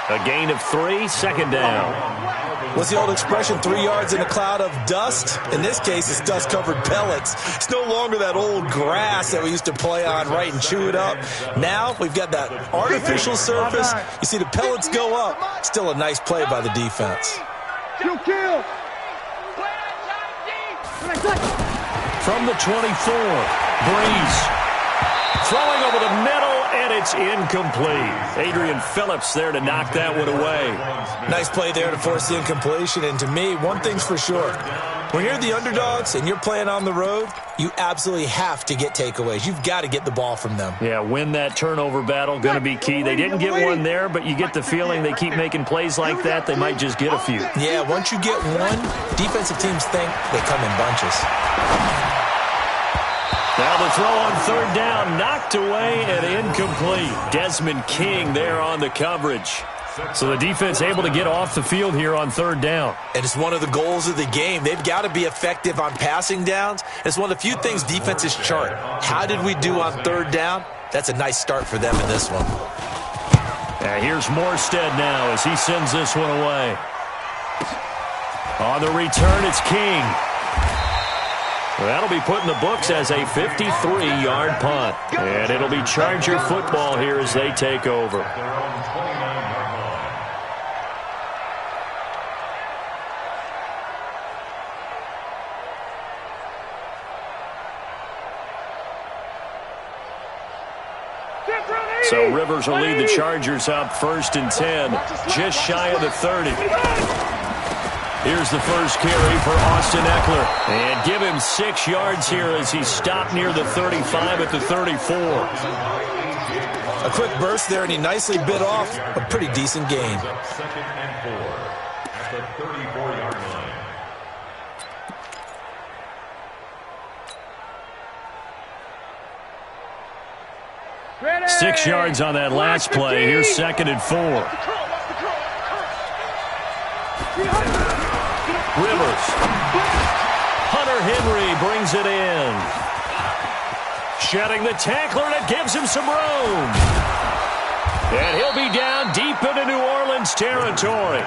A gain of 3, second down. What's the old expression, 3 yards in a cloud of dust? In this case, it's dust-covered pellets. It's no longer that old grass that we used to play on, right, and chew it up. Now we've got that artificial surface. You see the pellets go up. Still a nice play by the defense. Kill. From the 24, Breeze. Throwing over the middle, and it's incomplete. Adrian Phillips there to knock that one away. Nice play there to force the incompletion. And to me, one thing's for sure. When you're the underdogs and you're playing on the road, you absolutely have to get takeaways. You've got to get the ball from them. Yeah, win that turnover battle, going to be key. They didn't get one there, but you get the feeling they keep making plays like that, they might just get a few. Yeah, once you get one, defensive teams think they come in bunches. Now the throw on third down, knocked away and incomplete. Desmond King there on the coverage. So the defense able to get off the field here on third down. And it's one of the goals of the game. They've got to be effective on passing downs. It's one of the few things defenses chart. How did we do on third down? That's a nice start for them in this one. Here's Morstead now as he sends this one away. On the return, it's King. That'll be put in the books as a 53-yard punt. And it'll be Charger football here as they take over. So Rivers will lead the Chargers up 1st and 10, just shy of the 30. Here's the first carry for Austin Eckler. And give him 6 yards here as he stopped near the 35 at the 34. A quick burst there, and he nicely bit off a pretty decent gain. 2nd and 4 at the 34-yard line. 6 yards on that last play. Here's 2nd and 4. Rivers. Hunter Henry brings it in. Shedding the tackler, and it gives him some room. And he'll be down deep into New Orleans territory.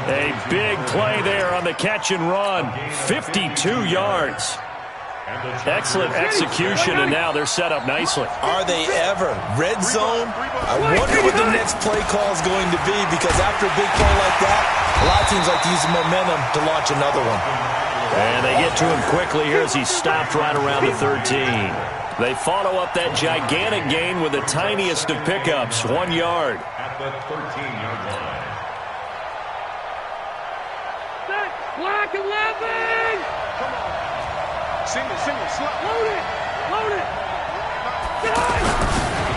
A big play there on the catch and run. 52 yards. Excellent execution, and now they're set up nicely. Are they ever? Red zone? I wonder what the next play call is going to be, because after a big play like that, a lot of teams like to use the momentum to launch another one. And they get to him quickly here as he stopped right around the 13. They follow up that gigantic gain with the tiniest of pickups, 1 yard. At the 13-yard line. Black 11! Single, load it!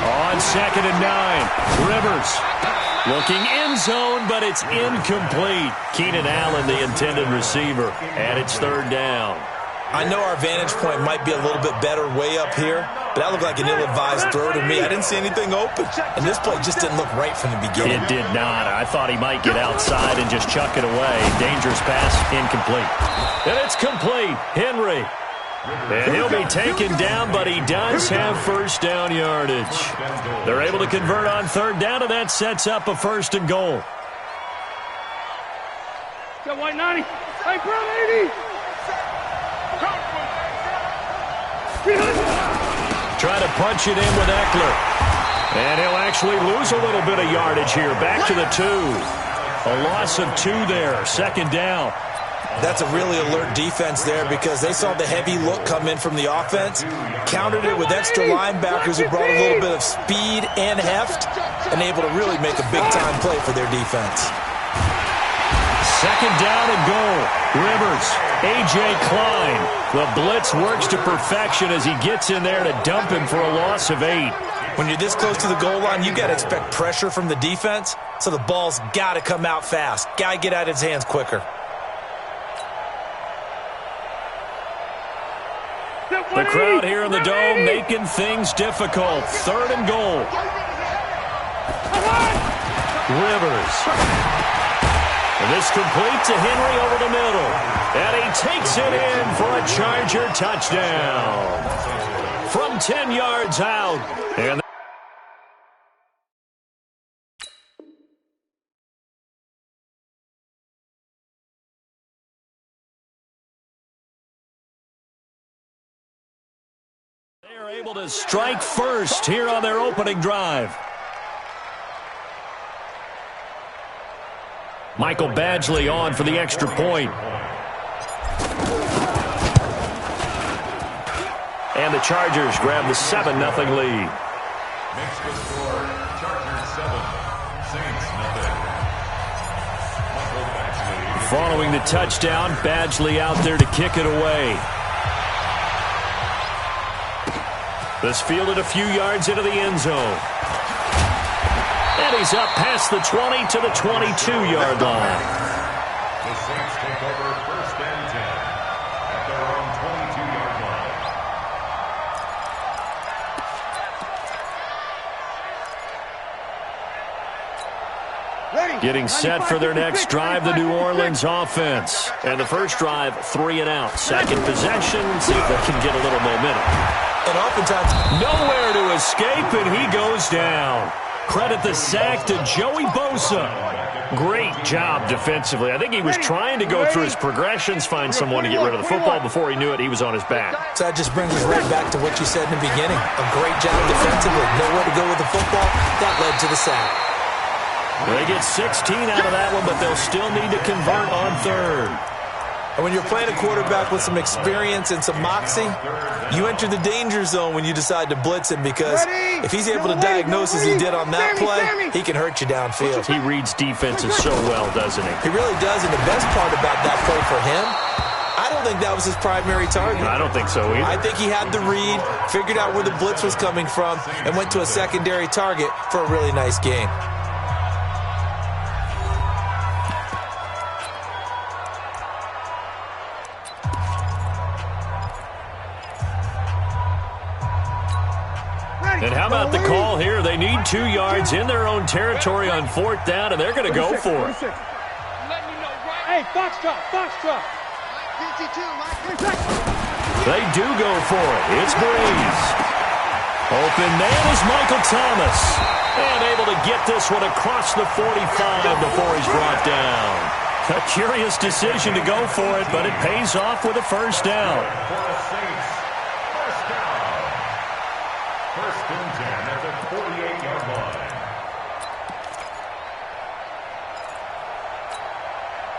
On 2nd and 9, Rivers looking end zone, but it's incomplete. Keenan Allen, the intended receiver, and it's 3rd down. I know our vantage point might be a little bit better way up here, but that looked like an ill-advised throw to me. I didn't see anything open, and this play just didn't look right from the beginning. It did not. I thought he might get outside and just chuck it away. Dangerous pass, incomplete. And it's complete. Henry. And he'll be taken down, but he does have 1st down yardage. They're able to convert on 3rd down, and that sets up a 1st and goal. Got white 90. Hey, bro, 80. try to punch it in with Eckler. And he'll actually lose a little bit of yardage here. Back to the 2. A loss of 2 there. 2nd down. That's a really alert defense there because they saw the heavy look come in from the offense, countered it with extra linebackers who brought a little bit of speed and heft, and able to really make a big-time play for their defense. 2nd down and goal. Rivers, A.J. Klein. The blitz works to perfection as he gets in there to dump him for a loss of 8. When you're this close to the goal line, you got to expect pressure from the defense, so the ball's got to come out fast. Got to get out of his hands quicker. The crowd here in the Dome making things difficult. 3rd and goal. Rivers. And this complete to Henry over the middle. And he takes it in for a Charger touchdown. From 10 yards out. And they are able to strike first here on their opening drive. Michael Badgley on for the extra point. And the Chargers grab the 7-0 lead. Makes the score Chargers 7, Saints nothing. Michael Badgley. Following the touchdown, Badgley out there to kick it away. This fielded a few yards into the end zone. And he's up past the 20 to the 22-yard line. The Saints take over 1st and 10 at their own 22-yard line. Getting set for their next drive, the New Orleans offense. And the first drive, 3 and out. Second possession, see if they can get a little momentum. And oftentimes, nowhere to escape, and he goes down. Credit the sack to Joey Bosa. Great job defensively. I think he was trying to go through his progressions, find someone to get rid of the football. Before he knew it, he was on his back. so that just brings us right back to what you said in the beginning. A great job defensively. Nowhere to go with the football. That led to the sack. They get 16 out of that one, but they'll still need to convert on 3rd. And when you're playing a quarterback with some experience and some moxie, you enter the danger zone when you decide to blitz him because if he's able to diagnose as he did on that play, he can hurt you downfield. He reads defenses so well, doesn't he? He really does, and the best part about that play for him, I don't think that was his primary target. I don't think so either. I think he had the read, figured out where the blitz was coming from, and went to a secondary target for a really nice game. And how about the call here? They need 2 yards in their own territory on 4th down, and they're going to go for it. Hey, box drop. They do go for it. It's Breeze. Open man is Michael Thomas. And able to get this one across the 45 before he's brought down. A curious decision to go for it, but it pays off with a 1st down. For the Saints, 1st down. 1st and 10 at the 48-yard line.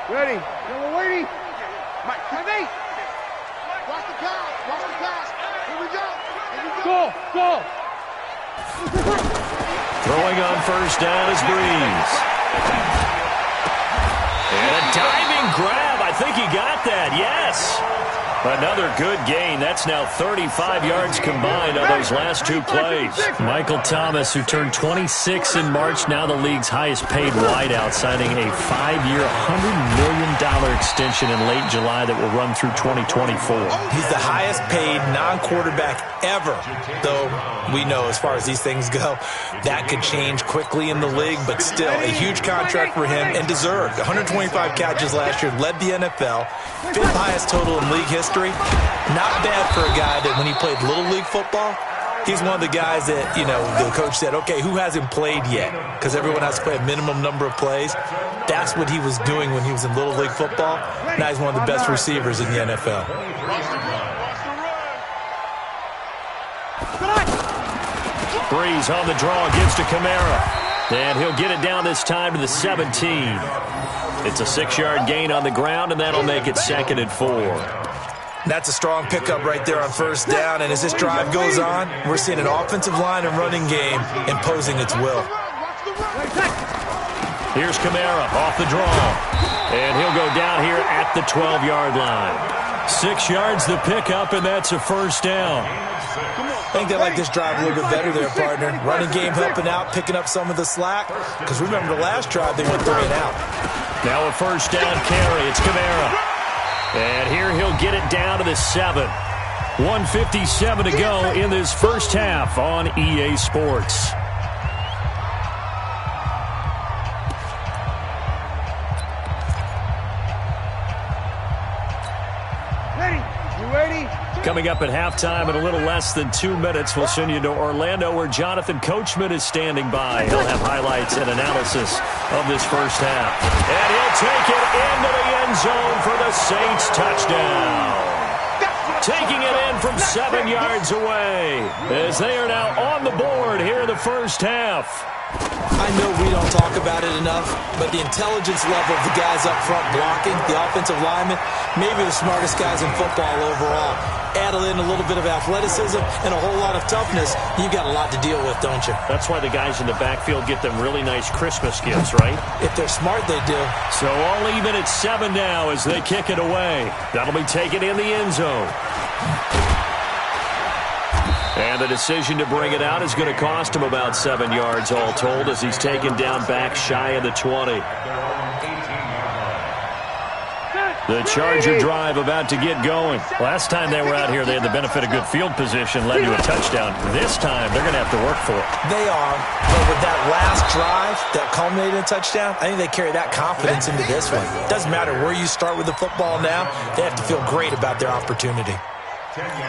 Ready. We're waiting. Mike, come in. Watch the pass. Here we go. Go. Throwing on 1st down is Breeze. And a diving grab. I think he got that. Yes. Another good gain. That's now 35 yards combined on those last 2 plays. Michael Thomas, who turned 26 in March, now the league's highest paid wideout, signing a 5-year, $100 million extension in late July that will run through 2024. He's the highest paid non-quarterback ever, though we know as far as these things go, that could change quickly in the league, but still a huge contract for him and deserved. 125 catches last year, led the NFL, 5th highest total in league history. Not bad for a guy that when he played Little League football, he's one of the guys that, you know, the coach said, okay, who hasn't played yet? Because everyone has to play a minimum number of plays. That's what he was doing when he was in Little League football. Now he's one of the best receivers in the NFL. Breeze on the draw, gives to Kamara. And he'll get it down this time to the 17. It's a 6-yard gain on the ground, and that'll make it 2nd and 4. That's a strong pickup right there on first down, and as this drive goes on, we're seeing an offensive line and running game imposing its will. Here's Kamara off the draw, and he'll go down here at the 12-yard line. 6 yards the pickup, and that's a first down. I think they like this drive a little bit better there, partner. Running game helping out, picking up some of the slack, because remember the last drive they went 3 and out. Now a first down carry. It's Kamara. And here he'll get it down to the 7. 1:57 to go in this first half on EA Sports. Ready? You ready? Coming up at halftime in a little less than 2 minutes, we'll send you to Orlando where Jonathan Coachman is standing by. He'll have highlights and analysis of this first half. And he'll take it into the end zone for the Saints touchdown. Taking it in from 7 yards away as they are now on the board here in the first half. I know we don't talk about it enough, but the intelligence level of the guys up front blocking, the offensive linemen, maybe the smartest guys in football overall. Add in a little bit of athleticism and a whole lot of toughness, you've got a lot to deal with, don't you? That's why the guys in the backfield get them really nice Christmas gifts, right? If they're smart, they do. So all even at 7 now as they kick it away. That'll be taken in the end zone. And the decision to bring it out is going to cost him about 7 yards all told as he's taken down back shy of the 20. The Charger drive about to get going. Last time they were out here, they had the benefit of good field position, led to a touchdown. This time, they're going to have to work for it. They are, but with that last drive that culminated in a touchdown, I think they carry that confidence into this one. It doesn't matter where you start with the football now, they have to feel great about their opportunity.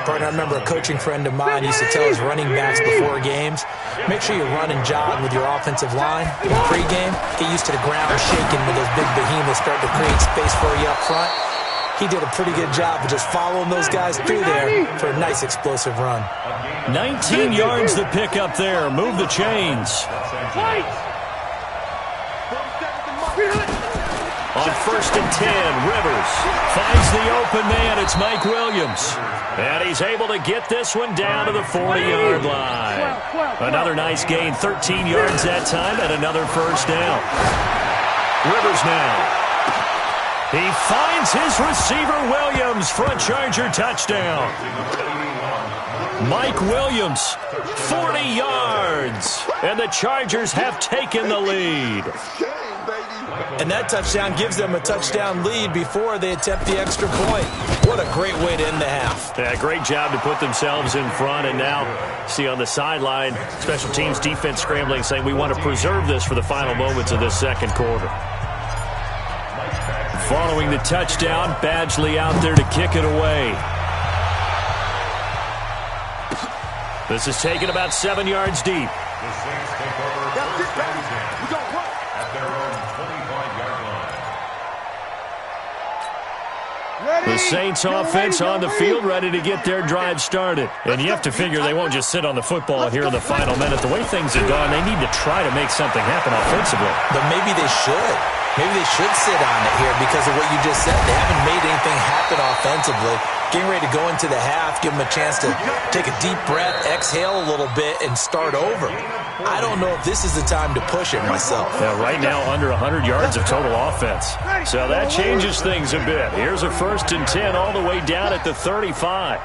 Partner, I remember a coaching friend of mine used to tell his running backs before games, make sure you run and jog with your offensive line in pregame. Get used to the ground shaking when those big behemoths start to create space for you up front. He did a pretty good job of just following those guys through there for a nice explosive run. 19 yards the pick up there. Move the chains. On 1st and 10, Rivers finds the open man. It's Mike Williams. And he's able to get this one down to the 40-yard line. Another nice gain, 13 yards that time, and another first down. Rivers now. He finds his receiver, Williams, for a Charger touchdown. Mike Williams, 40 yards. And the Chargers have taken the lead. And that touchdown gives them a touchdown lead before they attempt the extra point. What a great way to end the half. Yeah, great job to put themselves in front. And now, see on the sideline, special teams defense scrambling, saying we want to preserve this for the final moments of this second quarter. Following the touchdown, Badgley out there to kick it away. This is taken about 7 yards deep. The Saints take over at their own 25-yard line. The Saints offense on the field, ready to get their drive started. And you have to figure they won't just sit on the football here in the final minute. The way things have gone, they need to try to make something happen offensively. But maybe they should. Maybe they should sit on it here because of what you just said. They haven't made anything happen offensively. Getting ready to go into the half, give them a chance to take a deep breath, exhale a little bit, and start over. I don't know if this is the time to push it myself. Yeah, right now, under 100 yards of total offense. So that changes things a bit. Here's a 1st and 10 all the way down at the 35.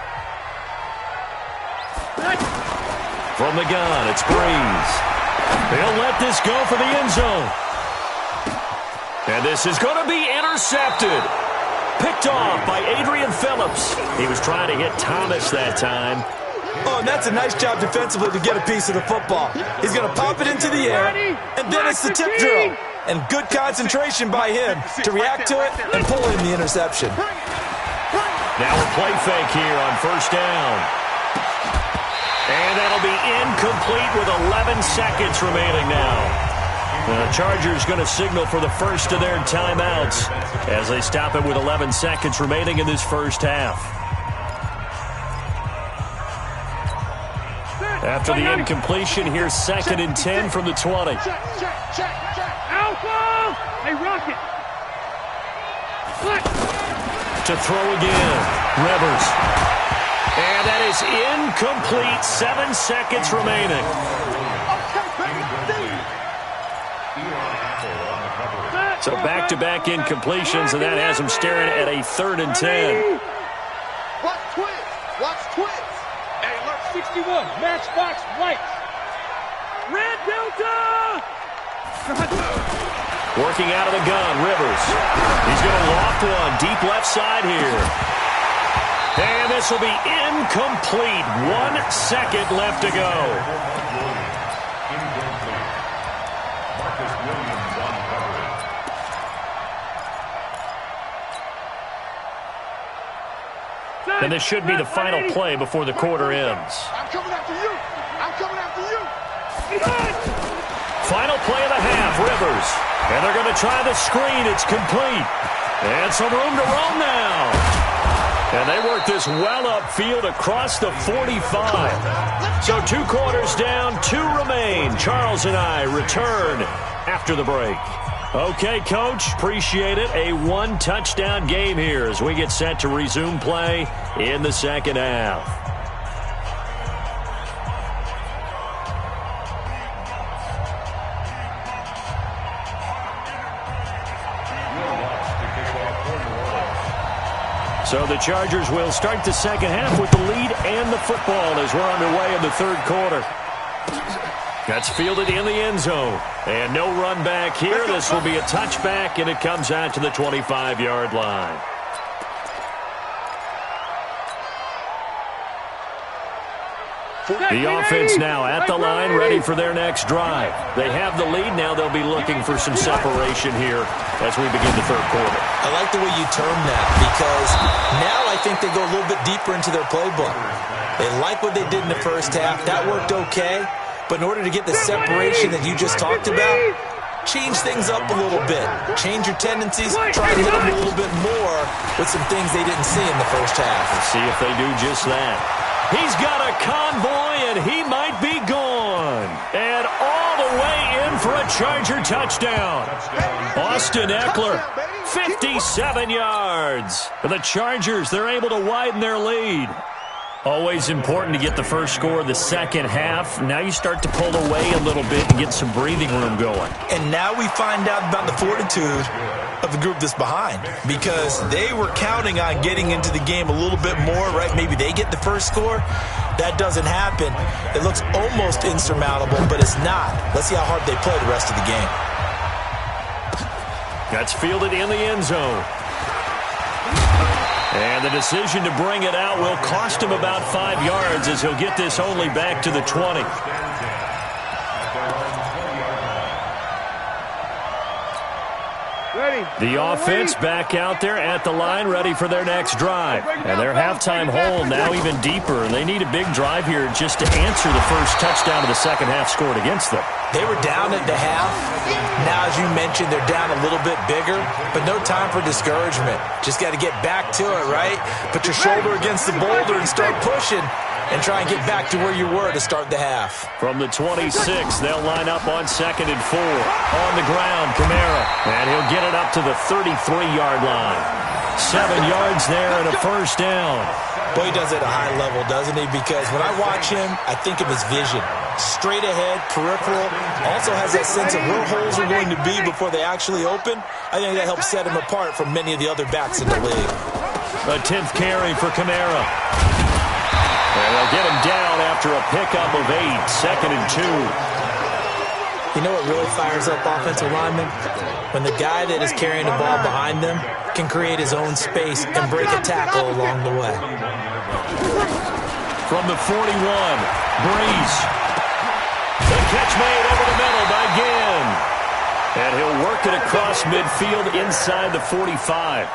From the gun, it's Breeze. They'll let this go for the end zone. And this is going to be intercepted. Picked off by Adrian Phillips. He was trying to hit Thomas that time. Oh, and that's a nice job defensively to get a piece of the football. He's going to pop it into the air, and then it's the tip drill. And good concentration by him to react to it and pull in the interception. Now a play fake here on 1st down. And that'll be incomplete with 11 seconds remaining now. The Chargers going to signal for the first of their timeouts as they stop it with 11 seconds remaining in this first half. After the incompletion, here's 2nd and 10 from the 20. Check. Alpha! Hey, Rocket! What? To throw again. Rivers. And that is incomplete. 7 seconds remaining. So back-to-back incompletions, and that has him staring at a 3rd and 10. Watch twins. Hey, alert 61, matchbox white. Red Delta! Working out of the gun, Rivers. He's going to loft one deep left side here. And this will be incomplete. 1 second left to go. And this should be the final play before the quarter ends. I'm coming after you. Final play of the half, Rivers. And they're going to try the screen. It's complete. And some room to roam now. And they work this well upfield across the 45. So 2 quarters down, 2 remain. Charles and I return after the break. Okay, Coach, appreciate it. A 1-touchdown game here as we get set to resume play in the second half. So the Chargers will start the second half with the lead and the football as we're underway in the 3rd quarter. That's fielded in the end zone. And no run back here. This will be a touchback, and it comes out to the 25-yard line. The offense now at the line, ready for their next drive. They have the lead. Now they'll be looking for some separation here as we begin the 3rd quarter. I like the way you term that because now I think they go a little bit deeper into their playbook. They like what they did in the first half. That worked okay. But in order to get the separation that you just talked about, change things up a little bit. Change your tendencies. Try to hit them a little bit more with some things they didn't see in the first half. Let's see if they do just that. He's got a convoy, and he might be gone. And all the way in for a Charger touchdown. Austin Eckler, 57 yards. For the Chargers, they're able to widen their lead. Always important to get the first score of the second half. Now you start to pull away a little bit and get some breathing room going. And now we find out about the fortitude of the group that's behind because they were counting on getting into the game a little bit more, right? Maybe they get the first score. That doesn't happen. It looks almost insurmountable, but it's not. Let's see how hard they play the rest of the game. That's fielded in the end zone. And the decision to bring it out will cost him about 5 yards as he'll get this only back to the 20. The offense back out there at the line, ready for their next drive. And their halftime hole now even deeper. And they need a big drive here just to answer the first touchdown of the second half scored against them. They were down at the half. Now, as you mentioned, they're down a little bit bigger, but no time for discouragement. Just got to get back to it, right? Put your shoulder against the boulder and start pushing and try and get back to where you were to start the half. From the 26, they'll line up on 2nd and 4. On the ground, Kamara. And he'll get it up to the 33-yard line. 7 yards there and a first down. Boy, he does it at a high level, doesn't he? Because when I watch him, I think of his vision. Straight ahead, peripheral. Also has that sense of where holes are going to be before they actually open. I think that helps set him apart from many of the other backs in the league. A 10th carry for Kamara. And they'll get him down after a pickup of 8. 2nd and 2. You know what really fires up offensive linemen? When the guy that is carrying the ball behind them can create his own space and break a tackle along the way. From the 41, Breeze. The catch made over the middle by Ginn. And he'll work it across midfield inside the 45.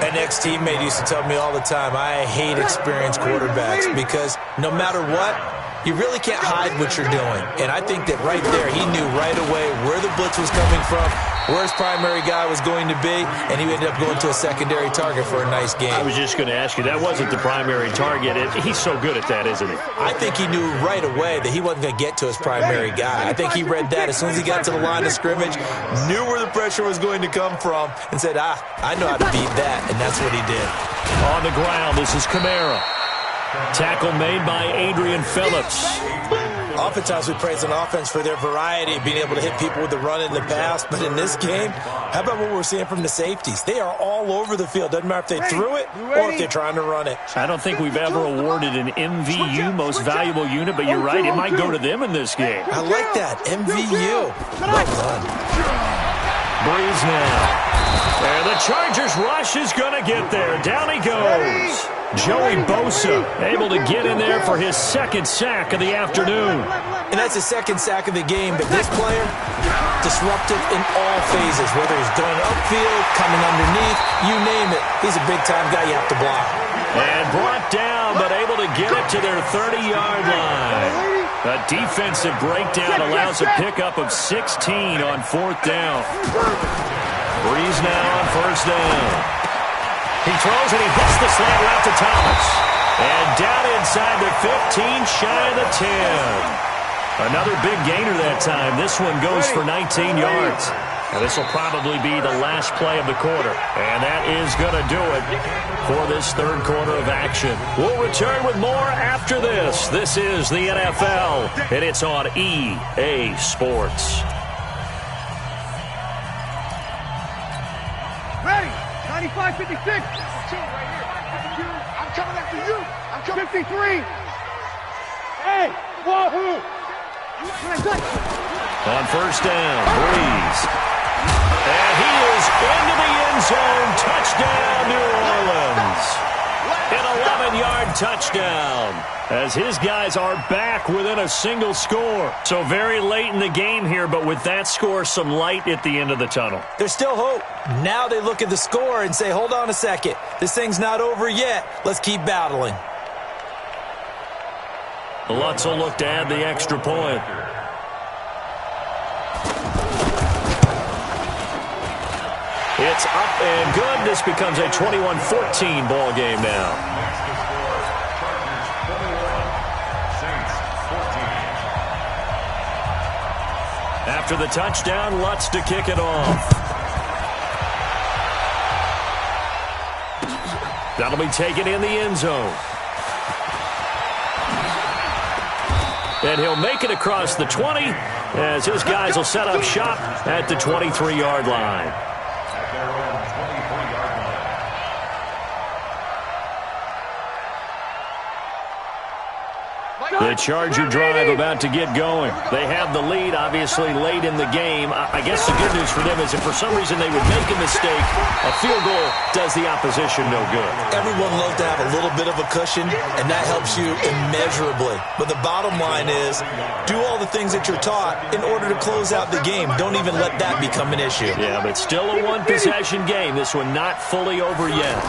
An ex-teammate used to tell me all the time, I hate experienced quarterbacks because no matter what, you really can't hide what you're doing. And I think that right there, he knew right away where the blitz was coming from, where his primary guy was going to be, and he ended up going to a secondary target for a nice game. I was just going to ask you, that wasn't the primary target. He's so good at that, isn't he? I think he knew right away that he wasn't going to get to his primary guy. I think he read that as soon as he got to the line of scrimmage, knew where the pressure was going to come from, and said, I know how to beat that, and that's what he did. On the ground, this is Kamara. Tackle made by Adrian Phillips. Oftentimes we praise an offense for their variety of being able to hit people with the run in the pass, but in this game, how about what we're seeing from the safeties? They are all over the field. Doesn't matter if they threw it or if they're trying to run it. I don't think we've ever awarded an MVU, most valuable unit, but you're right, it might go to them in this game. I like that, MVU. Well done. Breeze now. And the Chargers rush is going to get there. Down he goes. Joey Bosa able to get in there for his second sack of the afternoon. And that's his second sack of the game, but this player, disruptive in all phases, whether he's going upfield, coming underneath, you name it. He's a big-time guy you have to block. And brought down, but able to get it to their 30-yard line. A defensive breakdown allows a pickup of 16 on fourth down. Breeze now on first down. He throws and he hits the slant route to Thomas. And down inside the 15, shy of the 10. Another big gainer that time. This one goes for 19 yards. And this will probably be the last play of the quarter. And that is going to do it for this third quarter of action. We'll return with more after this. This is the NFL, and it's on EA Sports. Ready? 95, 56. Right here. I'm coming after you. I'm coming. 53. Hey, wahoo. On first down, Breeze. And he is into the end zone. Touchdown, New Orleans. An 11-yard touchdown, as his guys are back within a single score. So very late in the game here, but with that score, some light at the end of the tunnel. There's still hope. Now they look at the score and say, hold on a second. This thing's not over yet. Let's keep battling. Lutz will look to add the extra point. It's up and good. This becomes a 21-14 ball game now. After the touchdown, Lutz to kick it off. That'll be taken in the end zone. And he'll make it across the 20 as his guys will set up shop at the 23-yard line. The Charger drive about to get going. They have the lead, obviously, late in the game. I guess the good news for them is if for some reason they would make a mistake, a field goal does the opposition no good. Everyone loves to have a little bit of a cushion, and that helps you immeasurably. But the bottom line is, do all the things that you're taught in order to close out the game. Don't even let that become an issue. Yeah, but still a one-possession game. This one not fully over yet.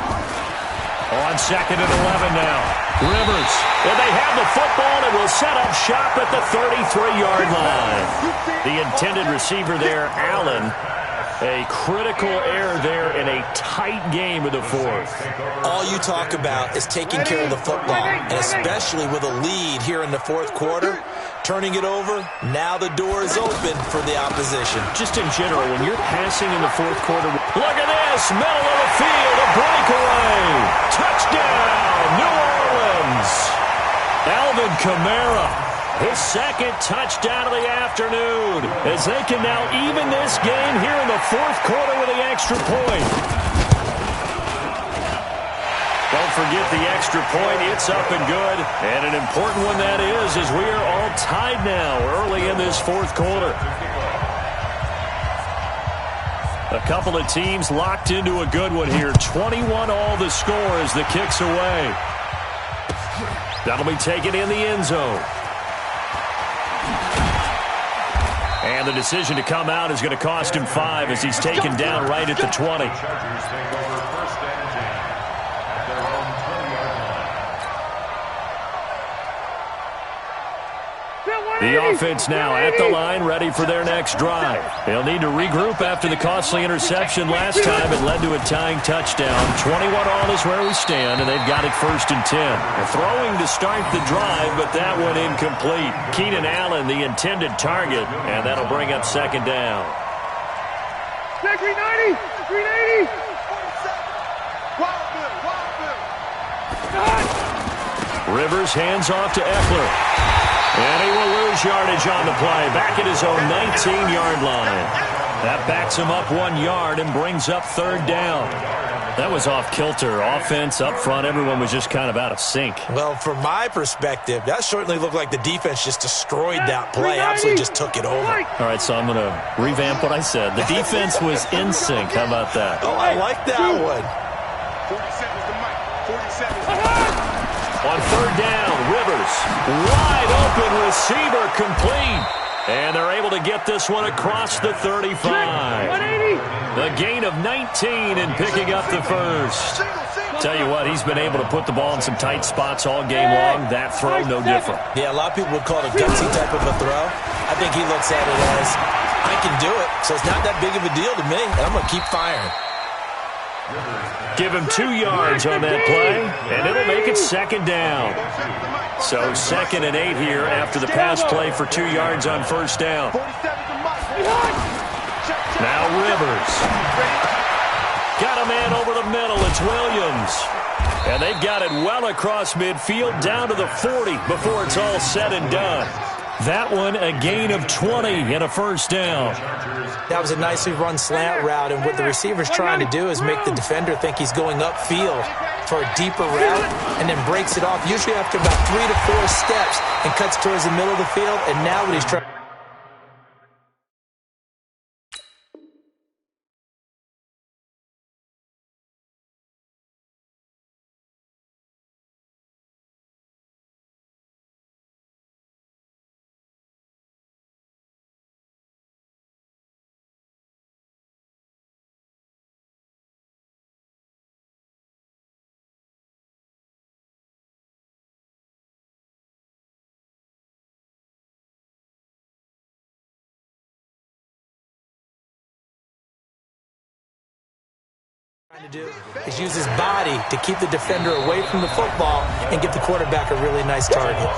On second and 11 now. Rivers. And they have the football and will set up shop at the 33-yard line. The intended receiver there, Allen. A critical error there in a tight game of the fourth. All you talk about is taking care of the football, and especially with a lead here in the fourth quarter, turning it over, now the door is open for the opposition. Just in general, when you're passing in the fourth quarter, look at this, middle of the field, a breakaway. Touchdown, New Orleans. Alvin Kamara, his second touchdown of the afternoon, as they can now even this game here in the fourth quarter with the extra point. Don't forget the extra point. It's up and good. And an important one that is, as we are all tied now early in this fourth quarter. A couple of teams locked into a good one here. 21 all the score as the kick's away. That'll be taken in the end zone. And the decision to come out is going to cost him 5 as he's taken down right at the 20. The offense now at the line, ready for their next drive. They'll need to regroup after the costly interception last time. It led to a tying touchdown. 21 all is where we stand, and they've got it 1st and 10. They're throwing to start the drive, but that one incomplete. Keenan Allen, the intended target, and that'll bring up 2nd down. 390! 380! Rivers hands off to Eckler. And he will lose yardage on the play. Back at his own 19-yard line. That backs him up 1 yard and brings up 3rd down. That was off kilter. Offense up front, everyone was just kind of out of sync. Well, from my perspective, that certainly looked like the defense just destroyed that play. Absolutely just took it over. All right, so I'm going to revamp what I said. The defense was in sync. How about that? Oh, I like that one. 47's the mic. 47's On 3rd down, Rivers, wide open receiver, complete. And they're able to get this one across the 35. 180! The gain of 19 and picking up the first. Tell you what, he's been able to put the ball in some tight spots all game long. That throw, no different. Yeah, a lot of people would call it a gutsy type of a throw. I think he looks at it as, I can do it, so it's not that big of a deal to me, and I'm going to keep firing. Give him 2 yards on that play, and it'll make it 2nd down. So 2nd and 8 here after the pass play for 2 yards on 1st down. Now Rivers. Got a man over the middle. It's Williams. And they've got it well across midfield down to the 40 before it's all said and done. That one a gain of 20 and a 1st down. That was a nicely run slant route, and what the receiver's trying to do is make the defender think he's going upfield for a deeper route and then breaks it off, usually after about 3 to 4 steps, and cuts towards the middle of the field. And now what he's trying. To do is use his body to keep the defender away from the football and get the quarterback a really nice target.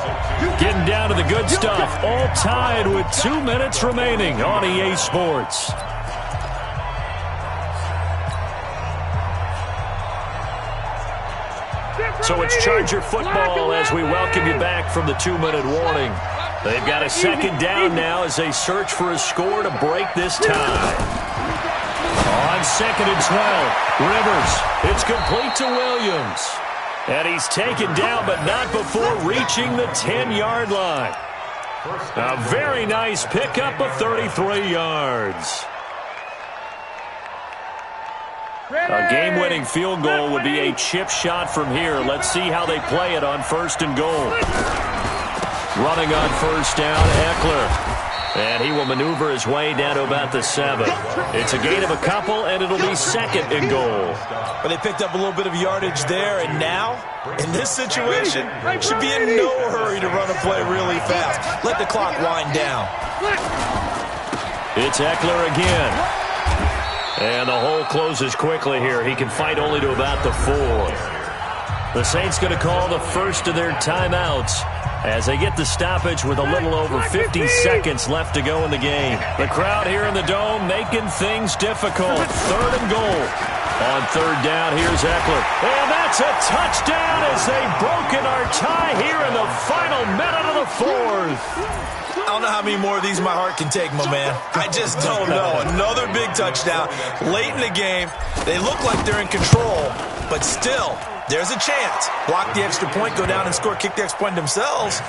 Getting down to the good stuff. All tied with 2 minutes remaining on EA Sports. So it's Charger football as we welcome you back from the 2-minute warning. They've got a 2nd down now as they search for a score to break this tie. On 2nd and 12, Rivers, it's complete to Williams. And he's taken down, but not before reaching the 10-yard line. A very nice pickup of 33 yards. A game-winning field goal would be a chip shot from here. Let's see how they play it on 1st and goal. Running on 1st down, Eckler. And he will maneuver his way down to about the 7. It's a gain of a couple, and it'll be 2nd and goal. But they picked up a little bit of yardage there, and now, in this situation, should be in no hurry to run a play really fast. Let the clock wind down. It's Eckler again. And the hole closes quickly here. He can fight only to about the 4. The Saints going to call the first of their timeouts as they get the stoppage with a little over 50 seconds left to go in the game. The crowd here in the Dome making things difficult. 3rd and goal. On 3rd down, here's Eckler. And that's a touchdown as they've broken our tie here in the final minute of the 4th. I don't know how many more of these my heart can take, my man. I just don't know. Another big touchdown late in the game. They look like they're in control, but still, there's a chance. Block the extra point, go down and score, kick the extra point themselves.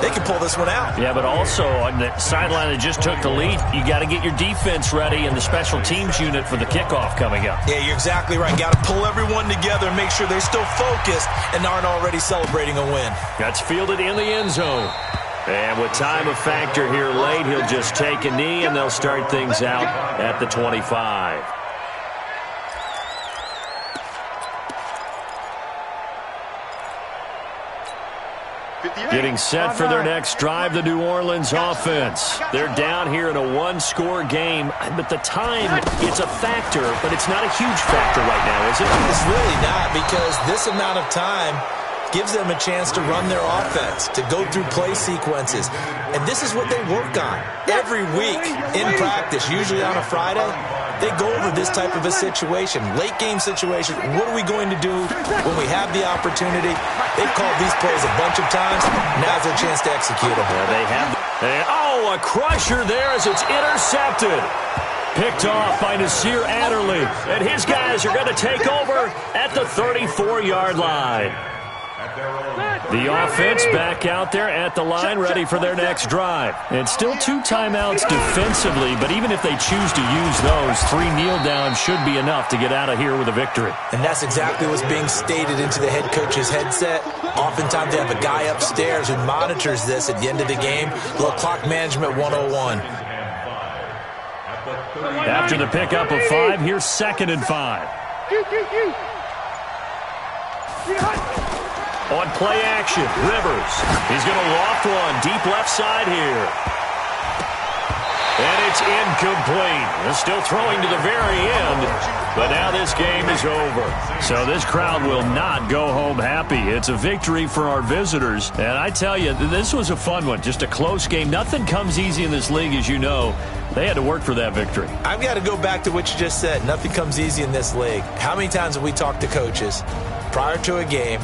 They can pull this one out. Yeah, but also on the sideline that just took the lead, you got to get your defense ready and the special teams unit for the kickoff coming up. Yeah, you're exactly right. Got to pull everyone together and make sure they're still focused and aren't already celebrating a win. That's fielded in the end zone. And with time a factor here late, he'll just take a knee and they'll start things out at the 25. Getting set for their next drive, the New Orleans offense. They're down here in a one-score game, but the time, it's a factor, but it's not a huge factor right now, is it? It's really not, because this amount of time gives them a chance to run their offense, to go through play sequences. And this is what they work on every week in practice, usually on a Friday. They go over this type of a situation, late game situation. What are we going to do when we have the opportunity? They've called these plays a bunch of times. Now's their chance to execute them. Yeah, they have. Oh, a crusher there as it's intercepted. Picked off by Nasir Adderley. And his guys are going to take over at the 34-yard line. The offense back out there at the line, ready for their next drive. And still 2 timeouts defensively, but even if they choose to use those, 3 kneel downs should be enough to get out of here with a victory. And that's exactly what's being stated into the head coach's headset. Oftentimes they have a guy upstairs who monitors this at the end of the game. A little clock management 101. After the pickup of 5, here's 2nd and 5. On play action, Rivers. He's going to loft one deep left side here. And it's incomplete. They're still throwing to the very end, but now this game is over. So this crowd will not go home happy. It's a victory for our visitors. And I tell you, this was a fun one. Just a close game. Nothing comes easy in this league, as you know. They had to work for that victory. I've got to go back to what you just said. Nothing comes easy in this league. How many times have we talked to coaches prior to a game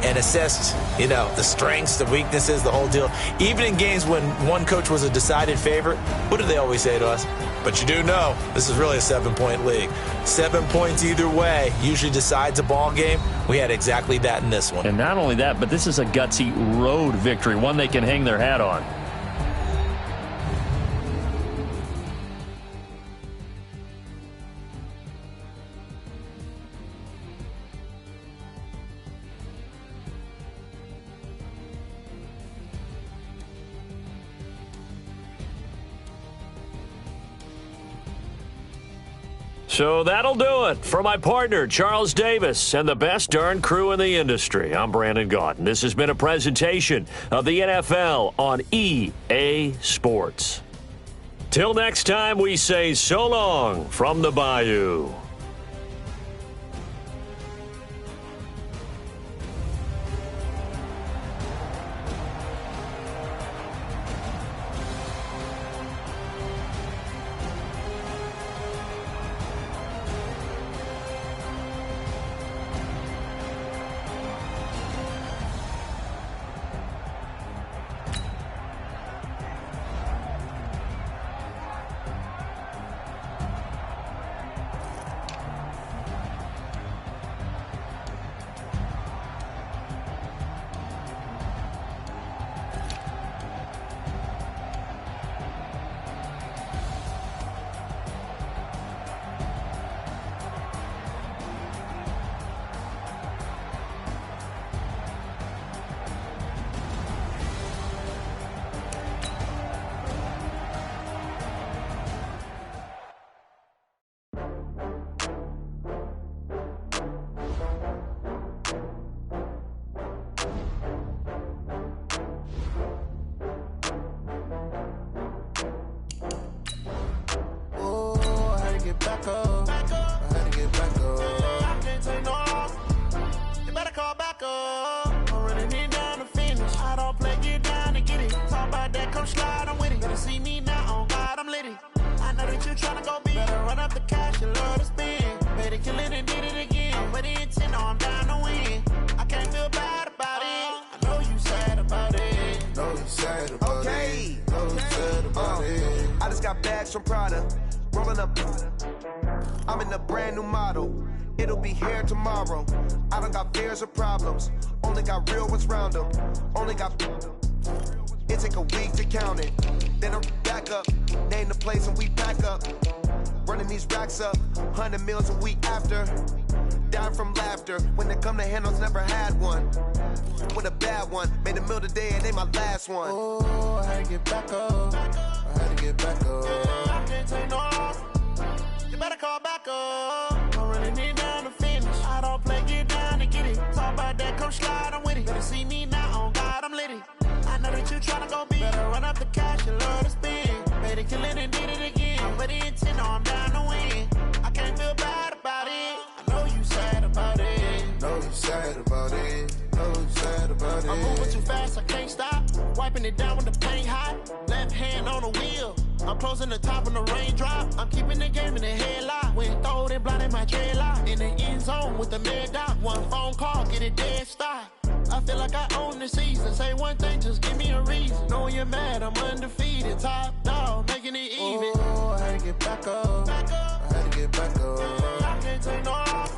and assessed, the strengths, the weaknesses, the whole deal? Even in games when one coach was a decided favorite, what do they always say to us? But you do know, this is really a 7-point league. 7 points either way usually decides a ball game. We had exactly that in this one. And not only that, but this is a gutsy road victory, one they can hang their hat on. So that'll do it for my partner, Charles Davis, and the best darn crew in the industry. I'm Brandon Gaudin. This has been a presentation of the NFL on EA Sports. Till next time, we say so long from the Bayou. From Prada, rolling up. I'm in a brand new model. It'll be here tomorrow. I don't got fears or problems. Only got real ones round them. Only got. It take a week to count it. Then I'm back up. Name the place and we pack up. Running these racks up. 100 meals a week after. Dying from laughter. When it come to handles, never had one. With a bad one. Made a meal today and they my last one. Oh, I had to get back up. I had to get back up. I can't take no loss. You better call back up. I'm running it down to finish. I don't play, get down to get it. Talk about that, come slide, I'm with it. Better see me now, on God, I'm litty. you tryna go be. Better run up the cash and love to spend. Made it, kill it, and did it again. But the intent, no, I'm down to win. I can't feel bad about it. I know you sad about it. Know you sad about it. Know you sad about it. I'm moving too fast, I can't stop. Wiping it down with the paint hot. Left hand on the wheel. I'm closing the top on the raindrop. I'm keeping the game in the headlock. When throwed and blinded my dreadlock. In the end zone with the mad dot. One phone call, get it dead stop. I feel like I own the season. Say one thing, just give me a reason. Knowing you're mad, I'm undefeated. Top dog, making it even. Oh, I had to get back up. Back up. I had to get back up. I can't take no off.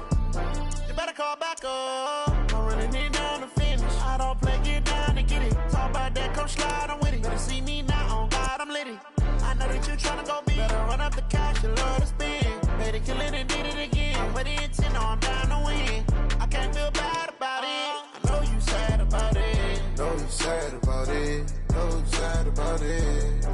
You better call back up. I'm running it down to finish. I don't play, get down and get it. Talk about that, come slide, I'm with it. Better see me now, on God, I'm litty. I know that you tryna go be. Better run up the cash and love to spend. Made it, kill it, and did it again. But the intent, no, I'm down to win. I can't feel bad about it. I know you sad about it. Know you sad about it. Know you sad about it.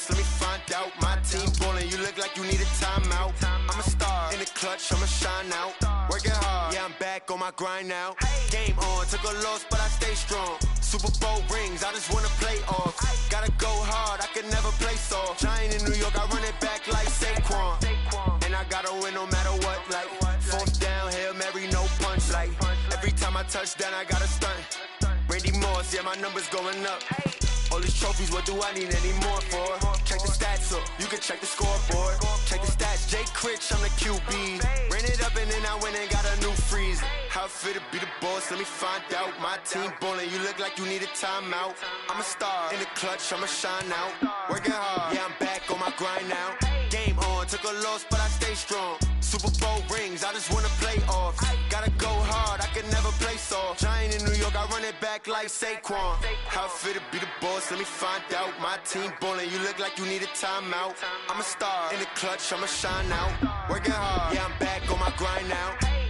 Let me find out. My team ballin', you look like you need a timeout. I'm a star in the clutch, I'ma shine out. Working hard, yeah, I'm back on my grind now. Game on, took a loss, but I stay strong. Super Bowl rings, I just wanna play off. Gotta go hard, I can never play soft. Giant in New York, I run it back like Saquon. And I gotta win no matter what, like fourth down, Hail Mary, no punch. Like every time I touch down, I gotta stunt. Randy Moss, yeah, my numbers going up. All these trophies, what do I need any more for? Check the stats up, you can check the scoreboard. Check the stats, Jake Critch, I'm the QB. Ran it up and then I went and got a new freeze. How it feel to be the boss, let me find out. My team ballin', you look like you need a timeout. I'm a star in the clutch, I'ma shine out. Working hard, yeah, I'm back on my grind now. Game on, took a loss, but I stay strong. Super Bowl rings, I just wanna play off. Gotta go hard, I can never play soft. Giant in New York, I run it back like Saquon. How it feel to be the boss, let me find out. My team ballin', you look like you need a timeout. I'm a star in the clutch, I'ma shine out. Working hard, yeah, I'm back on my grind now.